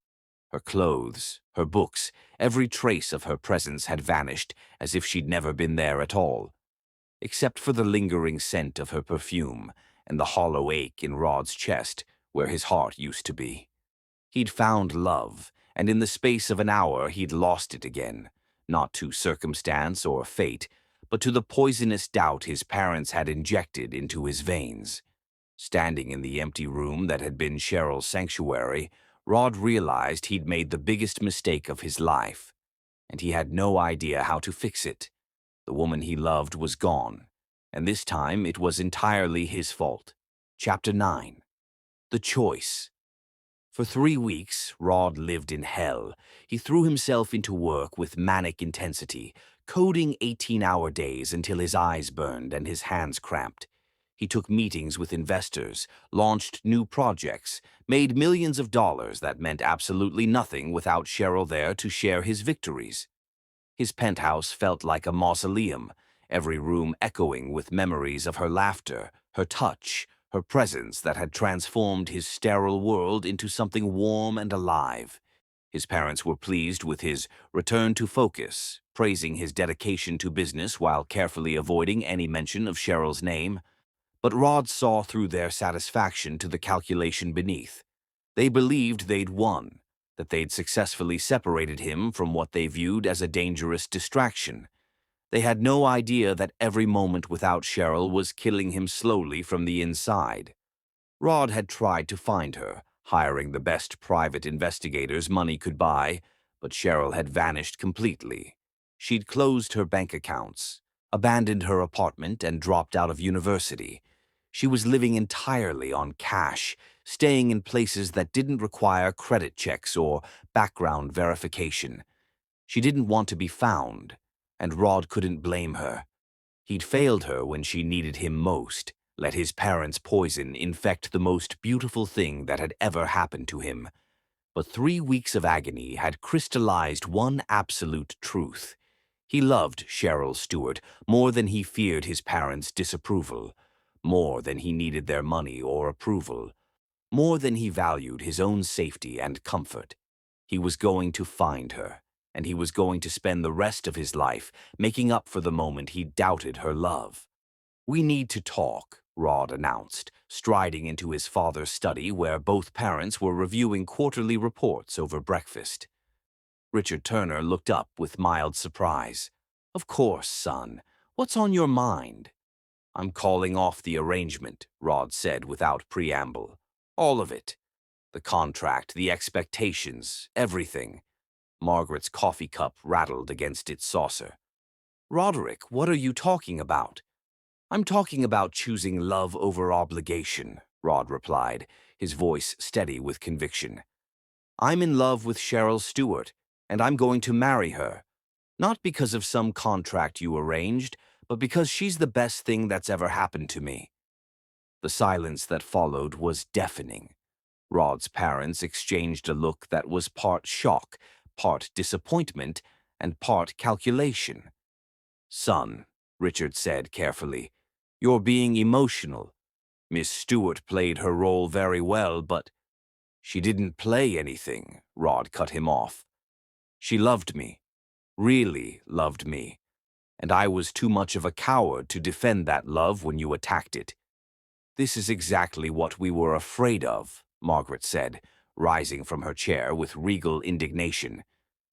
Her clothes, her books, every trace of her presence had vanished as if she'd never been there at all, except for the lingering scent of her perfume and the hollow ache in Rod's chest where his heart used to be. He'd found love, and in the space of an hour he'd lost it again, not to circumstance or fate, but to the poisonous doubt his parents had injected into his veins. Standing in the empty room that had been Cheryl's sanctuary, Rod realized he'd made the biggest mistake of his life, and he had no idea how to fix it. The woman he loved was gone, and this time it was entirely his fault. Chapter 9. The Choice. For 3 weeks, Rod lived in hell. He threw himself into work with manic intensity, coding 18-hour days until his eyes burned and his hands cramped. He took meetings with investors, launched new projects, made millions of dollars that meant absolutely nothing without Cheryl there to share his victories. His penthouse felt like a mausoleum, every room echoing with memories of her laughter, her touch, her presence that had transformed his sterile world into something warm and alive. His parents were pleased with his return to focus, praising his dedication to business while carefully avoiding any mention of Cheryl's name. But Rod saw through their satisfaction to the calculation beneath. They believed they'd won, that they'd successfully separated him from what they viewed as a dangerous distraction. They had no idea that every moment without Cheryl was killing him slowly from the inside. Rod had tried to find her, hiring the best private investigators money could buy, but Cheryl had vanished completely. She'd closed her bank accounts, abandoned her apartment, and dropped out of university. She was living entirely on cash, staying in places that didn't require credit checks or background verification. She didn't want to be found, and Rod couldn't blame her. He'd failed her when she needed him most, let his parents' poison infect the most beautiful thing that had ever happened to him. But 3 weeks of agony had crystallized one absolute truth. He loved Cheryl Stewart more than he feared his parents' disapproval, more than he needed their money or approval, more than he valued his own safety and comfort. He was going to find her, and he was going to spend the rest of his life making up for the moment he doubted her love. "We need to talk," Rod announced, striding into his father's study where both parents were reviewing quarterly reports over breakfast. Richard Turner looked up with mild surprise. "Of course, son. What's on your mind?" "I'm calling off the arrangement," Rod said without preamble. "All of it. The contract, the expectations, everything." Margaret's coffee cup rattled against its saucer. "Roderick, what are you talking about?" "I'm talking about choosing love over obligation," Rod replied, his voice steady with conviction. "I'm in love with Cheryl Stewart, and I'm going to marry her. Not because of some contract you arranged, but because she's the best thing that's ever happened to me." The silence that followed was deafening. Rod's parents exchanged a look that was part shock, part disappointment, and part calculation. "Son," Richard said carefully, "you're being emotional. Miss Stewart played her role very well, but—" "She didn't play anything," Rod cut him off. "She loved me, really loved me, and I was too much of a coward to defend that love when you attacked it." "This is exactly what we were afraid of," Margaret said, rising from her chair with regal indignation.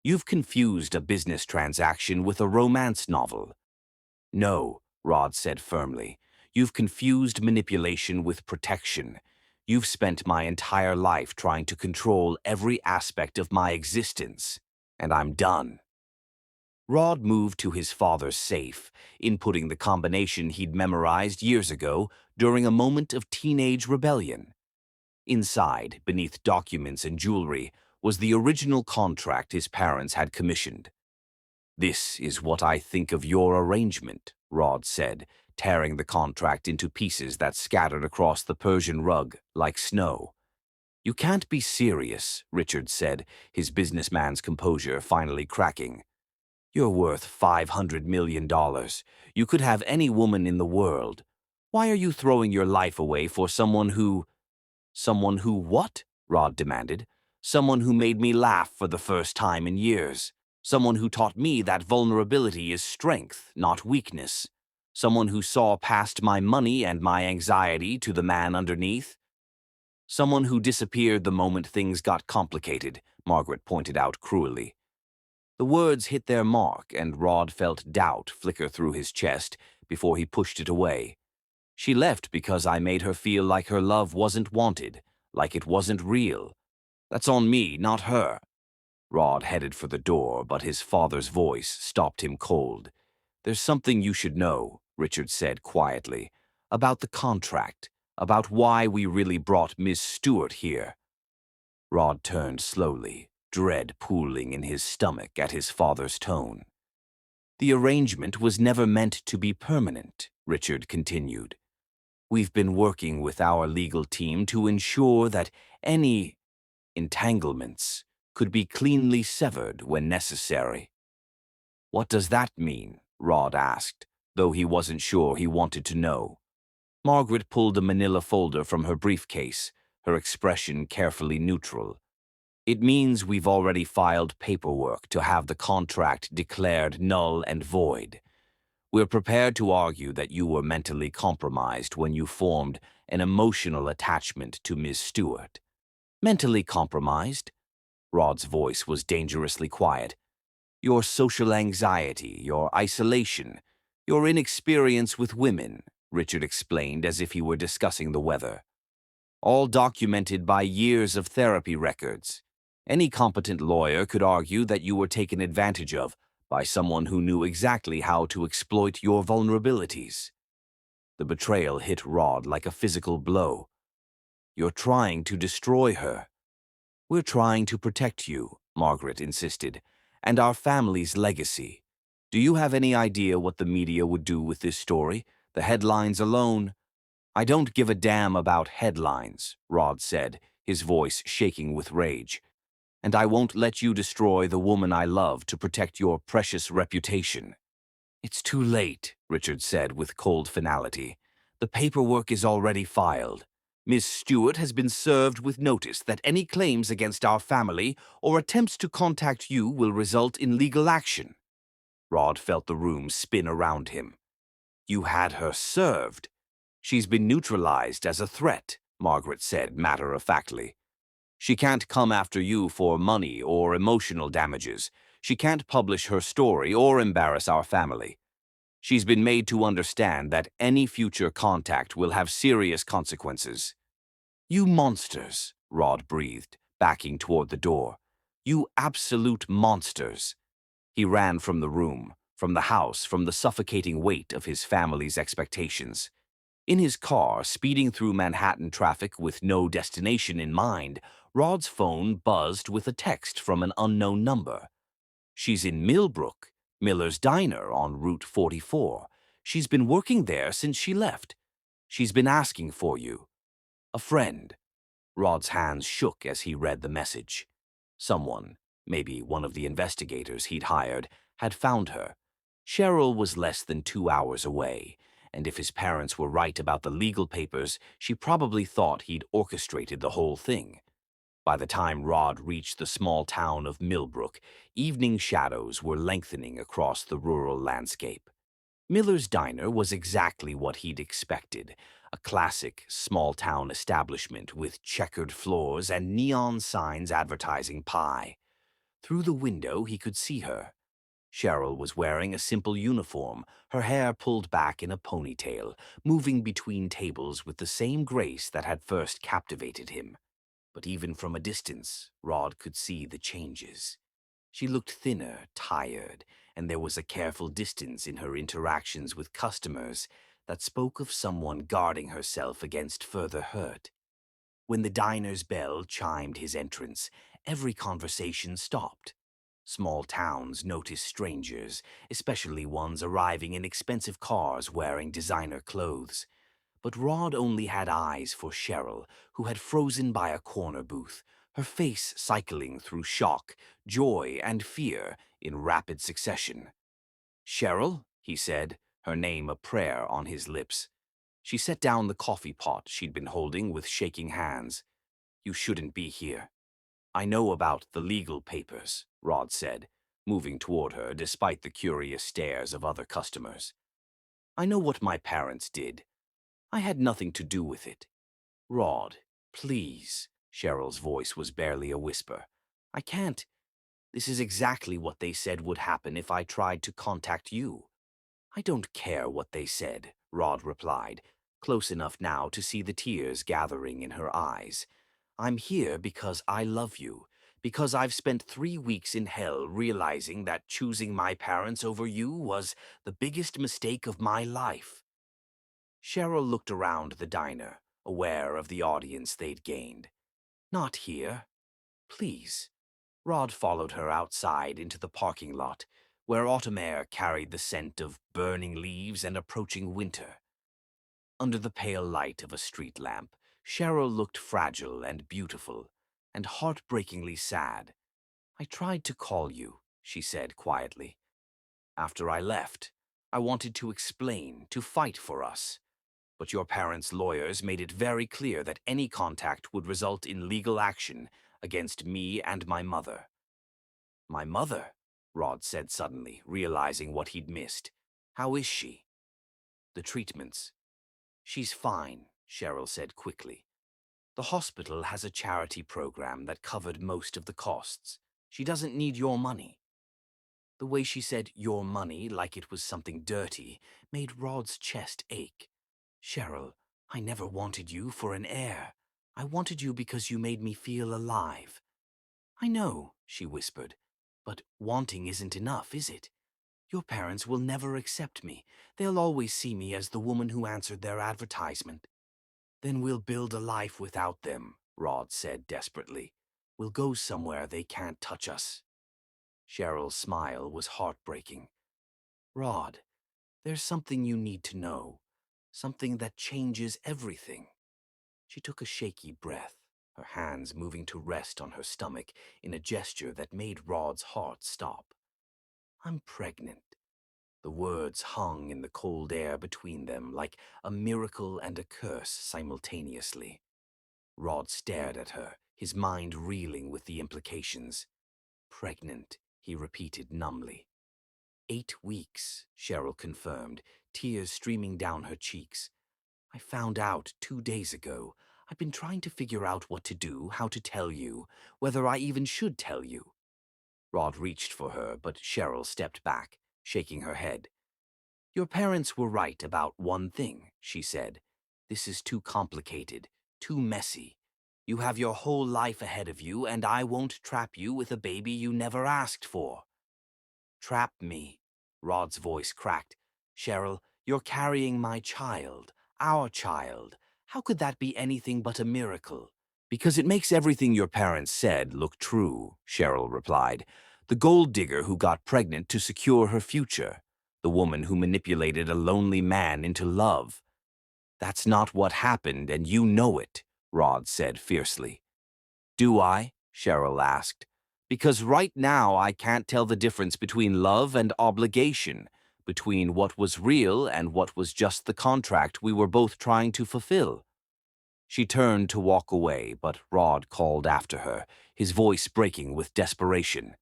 "You've confused a business transaction with a romance novel." "No," Rod said firmly. "You've confused manipulation with protection. You've spent my entire life trying to control every aspect of my existence, and I'm done." Rod moved to his father's safe, inputting the combination he'd memorized years ago during a moment of teenage rebellion. Inside, beneath documents and jewelry, was the original contract his parents had commissioned. "This is what I think of your arrangement," Rod said, tearing the contract into pieces that scattered across the Persian rug like snow. "You can't be serious," Richard said, his businessman's composure finally cracking. "You're worth $500 million. You could have any woman in the world. Why are you throwing your life away for someone who—" "Someone who what?" Rod demanded. Someone who made me laugh for the first time in years. Someone who taught me that vulnerability is strength, not weakness. Someone who saw past my money and my anxiety to the man underneath. Someone who disappeared the moment things got complicated, Margaret pointed out cruelly. The words hit their mark, and Rod felt doubt flicker through his chest before he pushed it away. She left because I made her feel like her love wasn't wanted, like it wasn't real. That's on me, not her. Rod headed for the door, but his father's voice stopped him cold. There's something you should know, Richard said quietly, about the contract, about why we really brought Miss Stewart here. Rod turned slowly, dread pooling in his stomach at his father's tone. The arrangement was never meant to be permanent, Richard continued. We've been working with our legal team to ensure that any entanglements could be cleanly severed when necessary. What does that mean? Rod asked, though he wasn't sure he wanted to know. Margaret pulled a manila folder from her briefcase, her expression carefully neutral. It means we've already filed paperwork to have the contract declared null and void. We're prepared to argue that you were mentally compromised when you formed an emotional attachment to Miss Stewart. Mentally compromised? Rod's voice was dangerously quiet. Your social anxiety, your isolation, your inexperience with women, Richard explained as if he were discussing the weather. All documented by years of therapy records. Any competent lawyer could argue that you were taken advantage of by someone who knew exactly how to exploit your vulnerabilities. The betrayal hit Rod like a physical blow. You're trying to destroy her. We're trying to protect you, Margaret insisted, and our family's legacy. Do you have any idea what the media would do with this story? The headlines alone? I don't give a damn about headlines, Rod said, his voice shaking with rage. And I won't let you destroy the woman I love to protect your precious reputation. It's too late, Richard said with cold finality. The paperwork is already filed. Miss Stewart has been served with notice that any claims against our family or attempts to contact you will result in legal action. Rod felt the room spin around him. You had her served. She's been neutralized as a threat, Margaret said matter-of-factly. She can't come after you for money or emotional damages. She can't publish her story or embarrass our family. She's been made to understand that any future contact will have serious consequences. You monsters, Rod breathed, backing toward the door. You absolute monsters. He ran from the room, from the house, from the suffocating weight of his family's expectations. In his car, speeding through Manhattan traffic with no destination in mind, Rod's phone buzzed with a text from an unknown number. She's in Millbrook, Miller's Diner on Route 44. She's been working there since she left. She's been asking for you. A friend. Rod's hands shook as he read the message. Someone, maybe one of the investigators he'd hired, had found her. Cheryl was less than 2 hours away, and if his parents were right about the legal papers, she probably thought he'd orchestrated the whole thing. By the time Rod reached the small town of Millbrook, evening shadows were lengthening across the rural landscape. Miller's Diner was exactly what he'd expected, a classic small-town establishment with checkered floors and neon signs advertising pie. Through the window he could see her. Cheryl was wearing a simple uniform, her hair pulled back in a ponytail, moving between tables with the same grace that had first captivated him. But even from a distance, Rod could see the changes. She looked thinner, tired, and there was a careful distance in her interactions with customers that spoke of someone guarding herself against further hurt. When the diner's bell chimed his entrance, every conversation stopped. Small towns notice strangers, especially ones arriving in expensive cars wearing designer clothes. But Rod only had eyes for Cheryl, who had frozen by a corner booth, her face cycling through shock, joy, and fear in rapid succession. "Cheryl," he said, her name a prayer on his lips. She set down the coffee pot she'd been holding with shaking hands. "You shouldn't be here." I know about the legal papers, Rod said, moving toward her despite the curious stares of other customers. I know what my parents did. I had nothing to do with it. Rod, please. Cheryl's voice was barely a whisper. I can't. This is exactly what they said would happen if I tried to contact you. I don't care what they said, Rod replied, close enough now to see the tears gathering in her eyes. I'm here because I love you, because I've spent 3 weeks in hell realizing that choosing my parents over you was the biggest mistake of my life. Cheryl looked around the diner, aware of the audience they'd gained. Not here. Please. Rod followed her outside into the parking lot, where autumn air carried the scent of burning leaves and approaching winter. Under the pale light of a street lamp, Cheryl looked fragile and beautiful, and heartbreakingly sad. I tried to call you, she said quietly. After I left, I wanted to explain, to fight for us. But your parents' lawyers made it very clear that any contact would result in legal action against me and my mother. My mother, Rod said suddenly, realizing what he'd missed. How is she? The treatments. She's fine, Cheryl said quickly. The hospital has a charity program that covered most of the costs. She doesn't need your money. The way she said your money like it was something dirty made Rod's chest ache. Cheryl, I never wanted you for an heir. I wanted you because you made me feel alive. I know, she whispered, but wanting isn't enough, is it? Your parents will never accept me. They'll always see me as the woman who answered their advertisement. Then we'll build a life without them, Rod said desperately. We'll go somewhere they can't touch us. Cheryl's smile was heartbreaking. Rod, there's something you need to know. Something that changes everything. She took a shaky breath, her hands moving to rest on her stomach in a gesture that made Rod's heart stop. I'm pregnant. The words hung in the cold air between them like a miracle and a curse simultaneously. Rod stared at her, his mind reeling with the implications. Pregnant, he repeated numbly. 8 weeks, Cheryl confirmed, tears streaming down her cheeks. I found out 2 days ago. I've been trying to figure out what to do, how to tell you, whether I even should tell you. Rod reached for her, but Cheryl stepped back, shaking her head. Your parents were right about one thing, she said. This is too complicated, too messy. You have your whole life ahead of you, and I won't trap you with a baby you never asked for. Trap me, Rod's voice cracked. Cheryl, you're carrying my child, our child. How could that be anything but a miracle? Because it makes everything your parents said look true, Cheryl replied. The gold digger who got pregnant to secure her future. The woman who manipulated a lonely man into love. That's not what happened, and you know it, Rod said fiercely. Do I? Cheryl asked. Because right now I can't tell the difference between love and obligation, between what was real and what was just the contract we were both trying to fulfill. She turned to walk away, but Rod called after her, his voice breaking with desperation.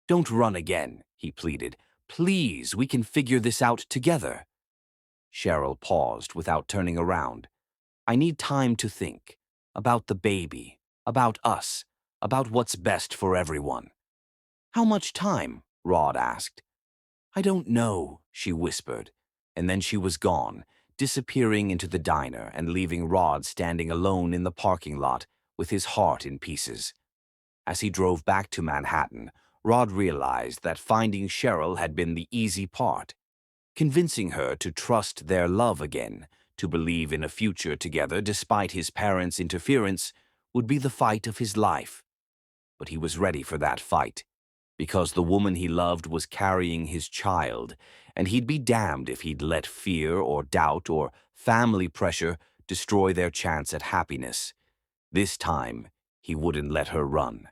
Don't run again, he pleaded. Please, we can figure this out together. Cheryl paused without turning around. I need time to think. About the baby. About us. About what's best for everyone. How much time? Rod asked. I don't know, she whispered, and then she was gone, disappearing into the diner and leaving Rod standing alone in the parking lot with his heart in pieces. As he drove back to Manhattan, Rod realized that finding Cheryl had been the easy part. Convincing her to trust their love again, to believe in a future together despite his parents' interference, would be the fight of his life. But he was ready for that fight, because the woman he loved was carrying his child, and he'd be damned if he'd let fear or doubt or family pressure destroy their chance at happiness. This time, he wouldn't let her run.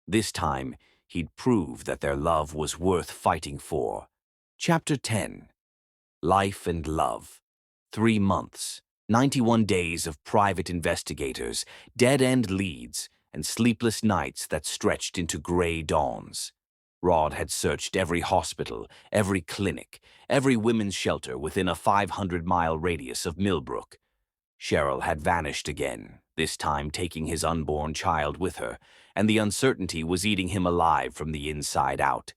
This time, he'd prove that their love was worth fighting for. Chapter 10. Life and Love. 3 months, 91 days of private investigators, dead-end leads, and sleepless nights that stretched into gray dawns. Rod had searched every hospital, every clinic, every women's shelter within a 500-mile radius of Millbrook. Cheryl had vanished again, this time taking his unborn child with her, and the uncertainty was eating him alive from the inside out.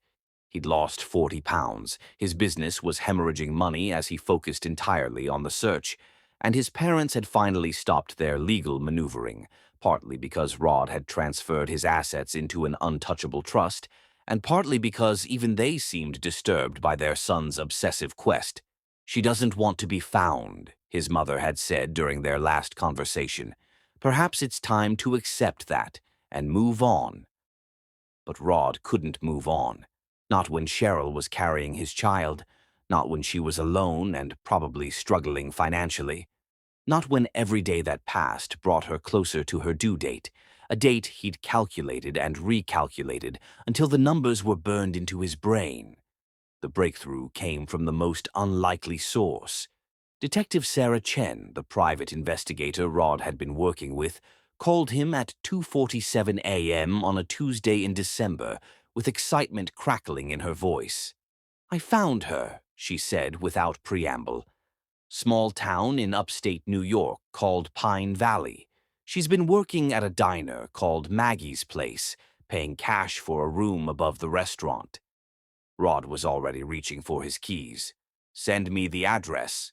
He'd lost 40 pounds, his business was hemorrhaging money as he focused entirely on the search, and his parents had finally stopped their legal maneuvering, partly because Rod had transferred his assets into an untouchable trust, and partly because even they seemed disturbed by their son's obsessive quest. "She doesn't want to be found," his mother had said during their last conversation. "Perhaps it's time to accept that and move on." But Rod couldn't move on. Not when Cheryl was carrying his child, not when she was alone and probably struggling financially, not when every day that passed brought her closer to her due date, a date he'd calculated and recalculated until the numbers were burned into his brain. The breakthrough came from the most unlikely source. Detective Sarah Chen, the private investigator Rod had been working with, called him at 2:47 a.m. on a Tuesday in December, with excitement crackling in her voice. "I found her," she said without preamble. "Small town in upstate New York called Pine Valley. She's been working at a diner called Maggie's Place, paying cash for a room above the restaurant." Rod was already reaching for his keys. "Send me the address."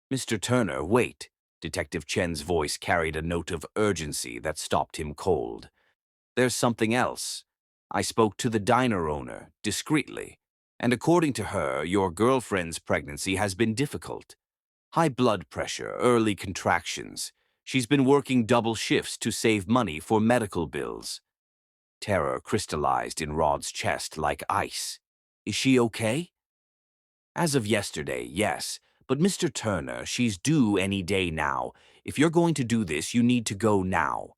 "Mr. Turner, wait." Detective Chen's voice carried a note of urgency that stopped him cold. "There's something else. I spoke to the diner owner, discreetly, and according to her, your girlfriend's pregnancy has been difficult. High blood pressure, early contractions. She's been working double shifts to save money for medical bills." Terror crystallized in Rod's chest like ice. "Is she okay?" "As of yesterday, yes. But Mr. Turner, she's due any day now. If you're going to do this, you need to go now."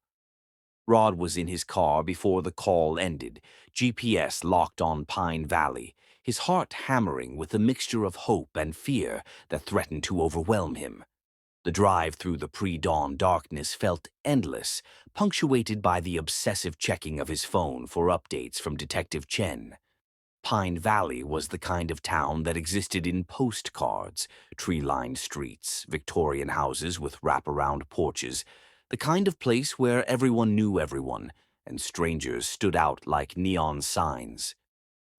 Rod was in his car before the call ended, GPS locked on Pine Valley, his heart hammering with a mixture of hope and fear that threatened to overwhelm him. The drive through the pre-dawn darkness felt endless, punctuated by the obsessive checking of his phone for updates from Detective Chen. Pine Valley was the kind of town that existed in postcards, tree-lined streets, Victorian houses with wraparound porches, the kind of place where everyone knew everyone, and strangers stood out like neon signs.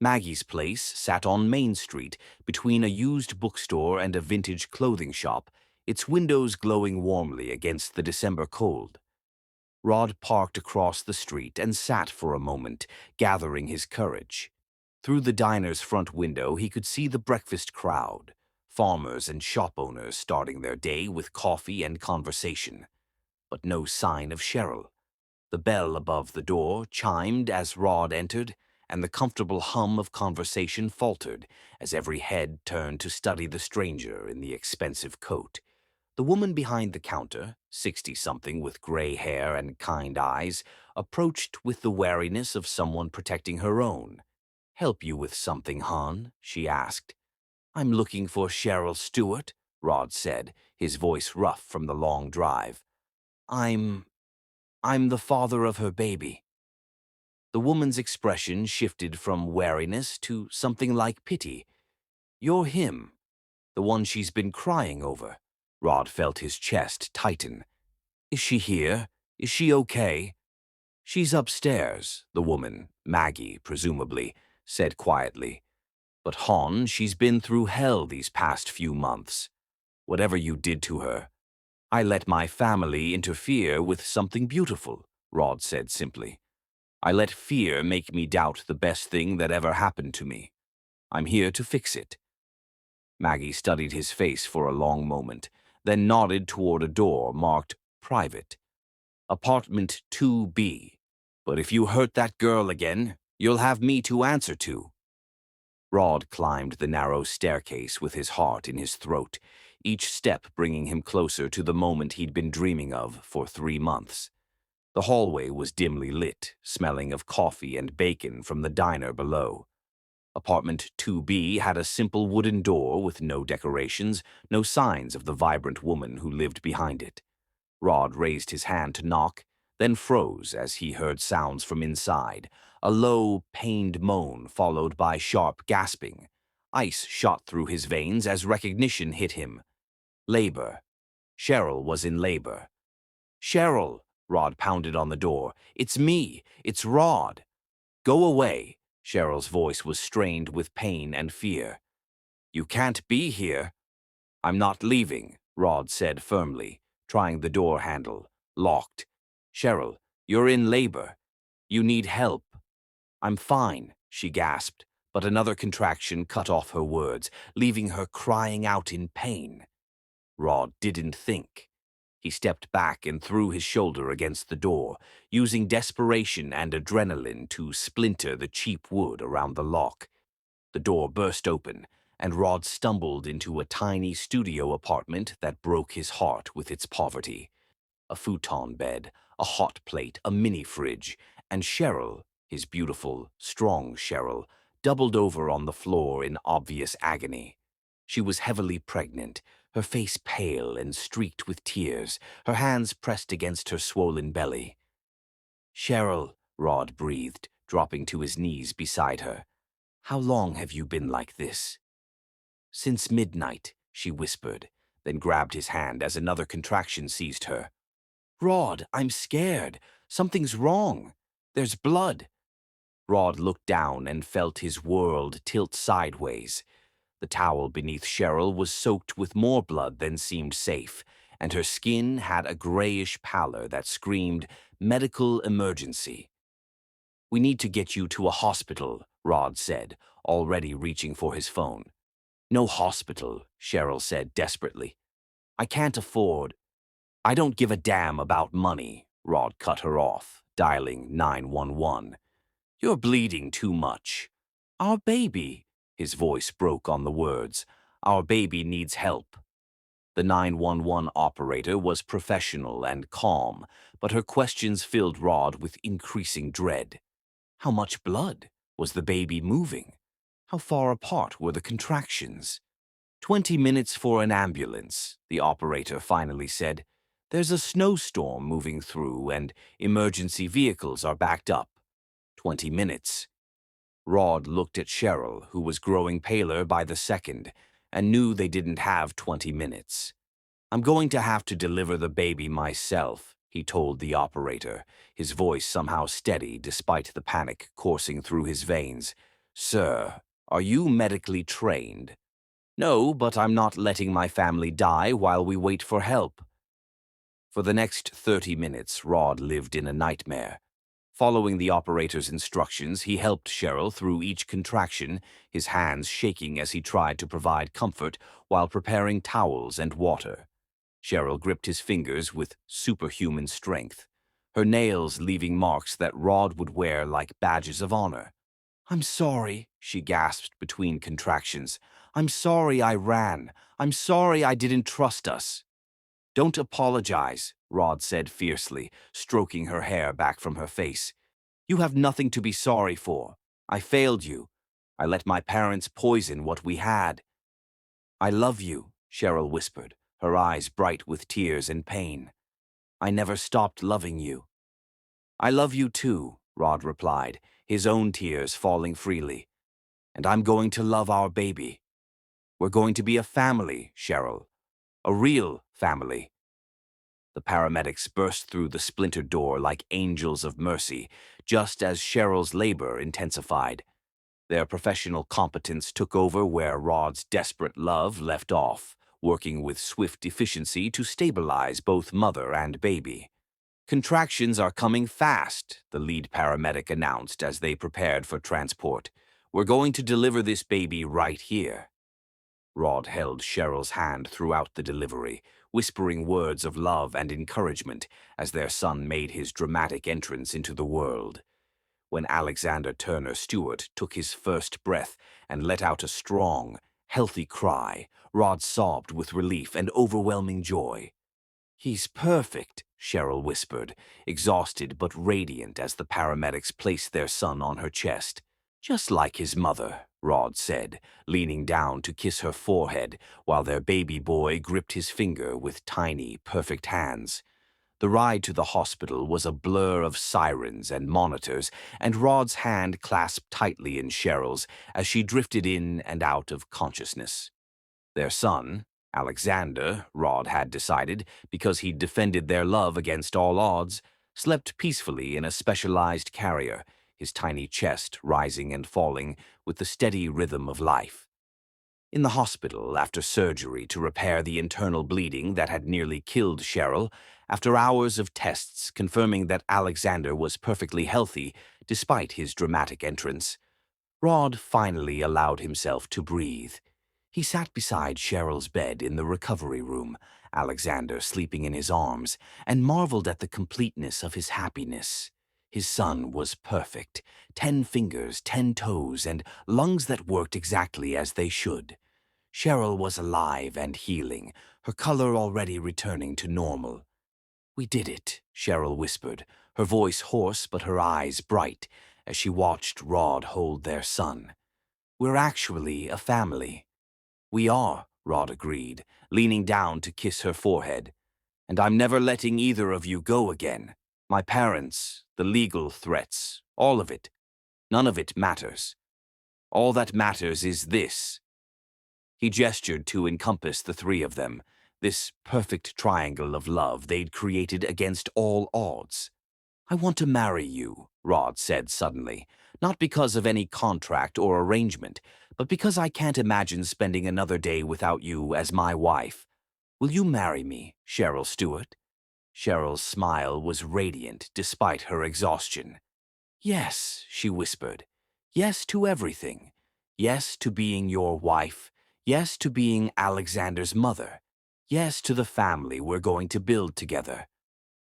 Maggie's Place sat on Main Street, between a used bookstore and a vintage clothing shop, its windows glowing warmly against the December cold. Rod parked across the street and sat for a moment, gathering his courage. Through the diner's front window, he could see the breakfast crowd, farmers and shop owners starting their day with coffee and conversation. But no sign of Cheryl. The bell above the door chimed as Rod entered, and the comfortable hum of conversation faltered as every head turned to study the stranger in the expensive coat. The woman behind the counter, 60-something with gray hair and kind eyes, approached with the wariness of someone protecting her own. "Help you with something, hon?" she asked. "I'm looking for Cheryl Stewart," Rod said, his voice rough from the long drive. I'm the father of her baby." The woman's expression shifted from wariness to something like pity. "You're him, the one she's been crying over." Rod felt his chest tighten. "Is she here? Is she okay?" "She's upstairs," the woman, Maggie, presumably, said quietly. "But Hon, she's been through hell these past few months. Whatever you did to her." "I let my family interfere with something beautiful," Rod said simply. "I let fear make me doubt the best thing that ever happened to me. I'm here to fix it." Maggie studied his face for a long moment, then nodded toward a door marked Private. "Apartment 2B. But if you hurt that girl again, you'll have me to answer to." Rod climbed the narrow staircase with his heart in his throat, each step bringing him closer to the moment he'd been dreaming of for 3 months. The hallway was dimly lit, smelling of coffee and bacon from the diner below. Apartment 2B had a simple wooden door with no decorations, no signs of the vibrant woman who lived behind it. Rod raised his hand to knock, then froze as he heard sounds from inside, a low, pained moan followed by sharp gasping. Ice shot through his veins as recognition hit him. Labor. Cheryl was in labor. "Cheryl!" Rod pounded on the door. "It's me! It's Rod!" "Go away!" Cheryl's voice was strained with pain and fear. "You can't be here." "I'm not leaving," Rod said firmly, trying the door handle. Locked. "Cheryl, you're in labor. You need help." "I'm fine," she gasped, but another contraction cut off her words, leaving her crying out in pain. Rod didn't think. He stepped back and threw his shoulder against the door, using desperation and adrenaline to splinter the cheap wood around the lock. The door burst open, and Rod stumbled into a tiny studio apartment that broke his heart with its poverty. A futon bed, a hot plate, a mini-fridge, and Cheryl, his beautiful, strong Cheryl, doubled over on the floor in obvious agony. She was heavily pregnant, her face pale and streaked with tears, her hands pressed against her swollen belly. "Cheryl," Rod breathed, dropping to his knees beside her. "How long have you been like this?" "Since midnight," she whispered, then grabbed his hand as another contraction seized her. "Rod, I'm scared. Something's wrong. There's blood." Rod looked down and felt his world tilt sideways. The towel beneath Cheryl was soaked with more blood than seemed safe, and her skin had a grayish pallor that screamed medical emergency. "We need to get you to a hospital," Rod said, already reaching for his phone. "No hospital," Cheryl said desperately. "I can't afford—" "I don't give a damn about money," Rod cut her off, dialing 911. "You're bleeding too much." "Our baby," his voice broke on the words. "Our baby needs help." The 911 operator was professional and calm, but her questions filled Rod with increasing dread. How much blood? Was the baby moving? How far apart were the contractions? 20 minutes for an ambulance," the operator finally said. "There's a snowstorm moving through and emergency vehicles are backed up." 20 minutes. Rod looked at Cheryl, who was growing paler by the second, and knew they didn't have 20 minutes. "I'm going to have to deliver the baby myself," he told the operator, his voice somehow steady despite the panic coursing through his veins. "Sir, are you medically trained?" "No, but I'm not letting my family die while we wait for help." For the next 30 minutes, Rod lived in a nightmare. Following the operator's instructions, he helped Cheryl through each contraction, his hands shaking as he tried to provide comfort while preparing towels and water. Cheryl gripped his fingers with superhuman strength, her nails leaving marks that Rod would wear like badges of honor. "I'm sorry," she gasped between contractions. "I'm sorry I ran. I'm sorry I didn't trust us." "Don't apologize," Rod said fiercely, stroking her hair back from her face. "You have nothing to be sorry for. I failed you. I let my parents poison what we had." "I love you," Cheryl whispered, her eyes bright with tears and pain. "I never stopped loving you." "I love you too," Rod replied, his own tears falling freely. "And I'm going to love our baby. We're going to be a family, Cheryl. A real family." The paramedics burst through the splintered door like angels of mercy, just as Cheryl's labor intensified. Their professional competence took over where Rod's desperate love left off, working with swift efficiency to stabilize both mother and baby. "Contractions are coming fast," the lead paramedic announced as they prepared for transport. "We're going to deliver this baby right here." Rod held Cheryl's hand throughout the delivery, whispering words of love and encouragement as their son made his dramatic entrance into the world. When Alexander Turner Stewart took his first breath and let out a strong, healthy cry, Rod sobbed with relief and overwhelming joy. "He's perfect," Cheryl whispered, exhausted but radiant as the paramedics placed their son on her chest. "Just like his mother," Rod said, leaning down to kiss her forehead while their baby boy gripped his finger with tiny, perfect hands. The ride to the hospital was a blur of sirens and monitors, and Rod's hand clasped tightly in Cheryl's as she drifted in and out of consciousness. Their son, Alexander, Rod had decided, because he'd defended their love against all odds, slept peacefully in a specialized carrier, his tiny chest rising and falling with the steady rhythm of life. In the hospital, after surgery to repair the internal bleeding that had nearly killed Cheryl, after hours of tests confirming that Alexander was perfectly healthy despite his dramatic entrance, Rod finally allowed himself to breathe. He sat beside Cheryl's bed in the recovery room, Alexander sleeping in his arms, and marveled at the completeness of his happiness. His son was perfect, 10 fingers, 10 toes, and lungs that worked exactly as they should. Cheryl was alive and healing, her color already returning to normal. "We did it," Cheryl whispered, her voice hoarse but her eyes bright, as she watched Rod hold their son. "We're actually a family." "We are," Rod agreed, leaning down to kiss her forehead. "And I'm never letting either of you go again. My parents, the legal threats, all of it. None of it matters. All that matters is this." He gestured to encompass the three of them, this perfect triangle of love they'd created against all odds. "I want to marry you," Rod said suddenly, "not because of any contract or arrangement, but because I can't imagine spending another day without you as my wife. Will you marry me, Cheryl Stewart?" Cheryl's smile was radiant despite her exhaustion. "Yes," she whispered. "Yes to everything. Yes to being your wife. Yes to being Alexander's mother. Yes to the family we're going to build together."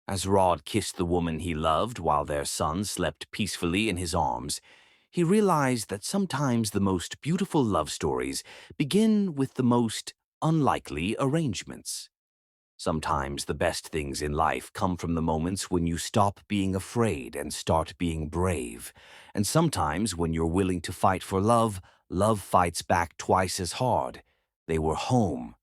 As Rod kissed the woman he loved while their son slept peacefully in his arms, he realized that sometimes the most beautiful love stories begin with the most unlikely arrangements. Sometimes the best things in life come from the moments when you stop being afraid and start being brave. And sometimes when you're willing to fight for love, love fights back twice as hard. They were home,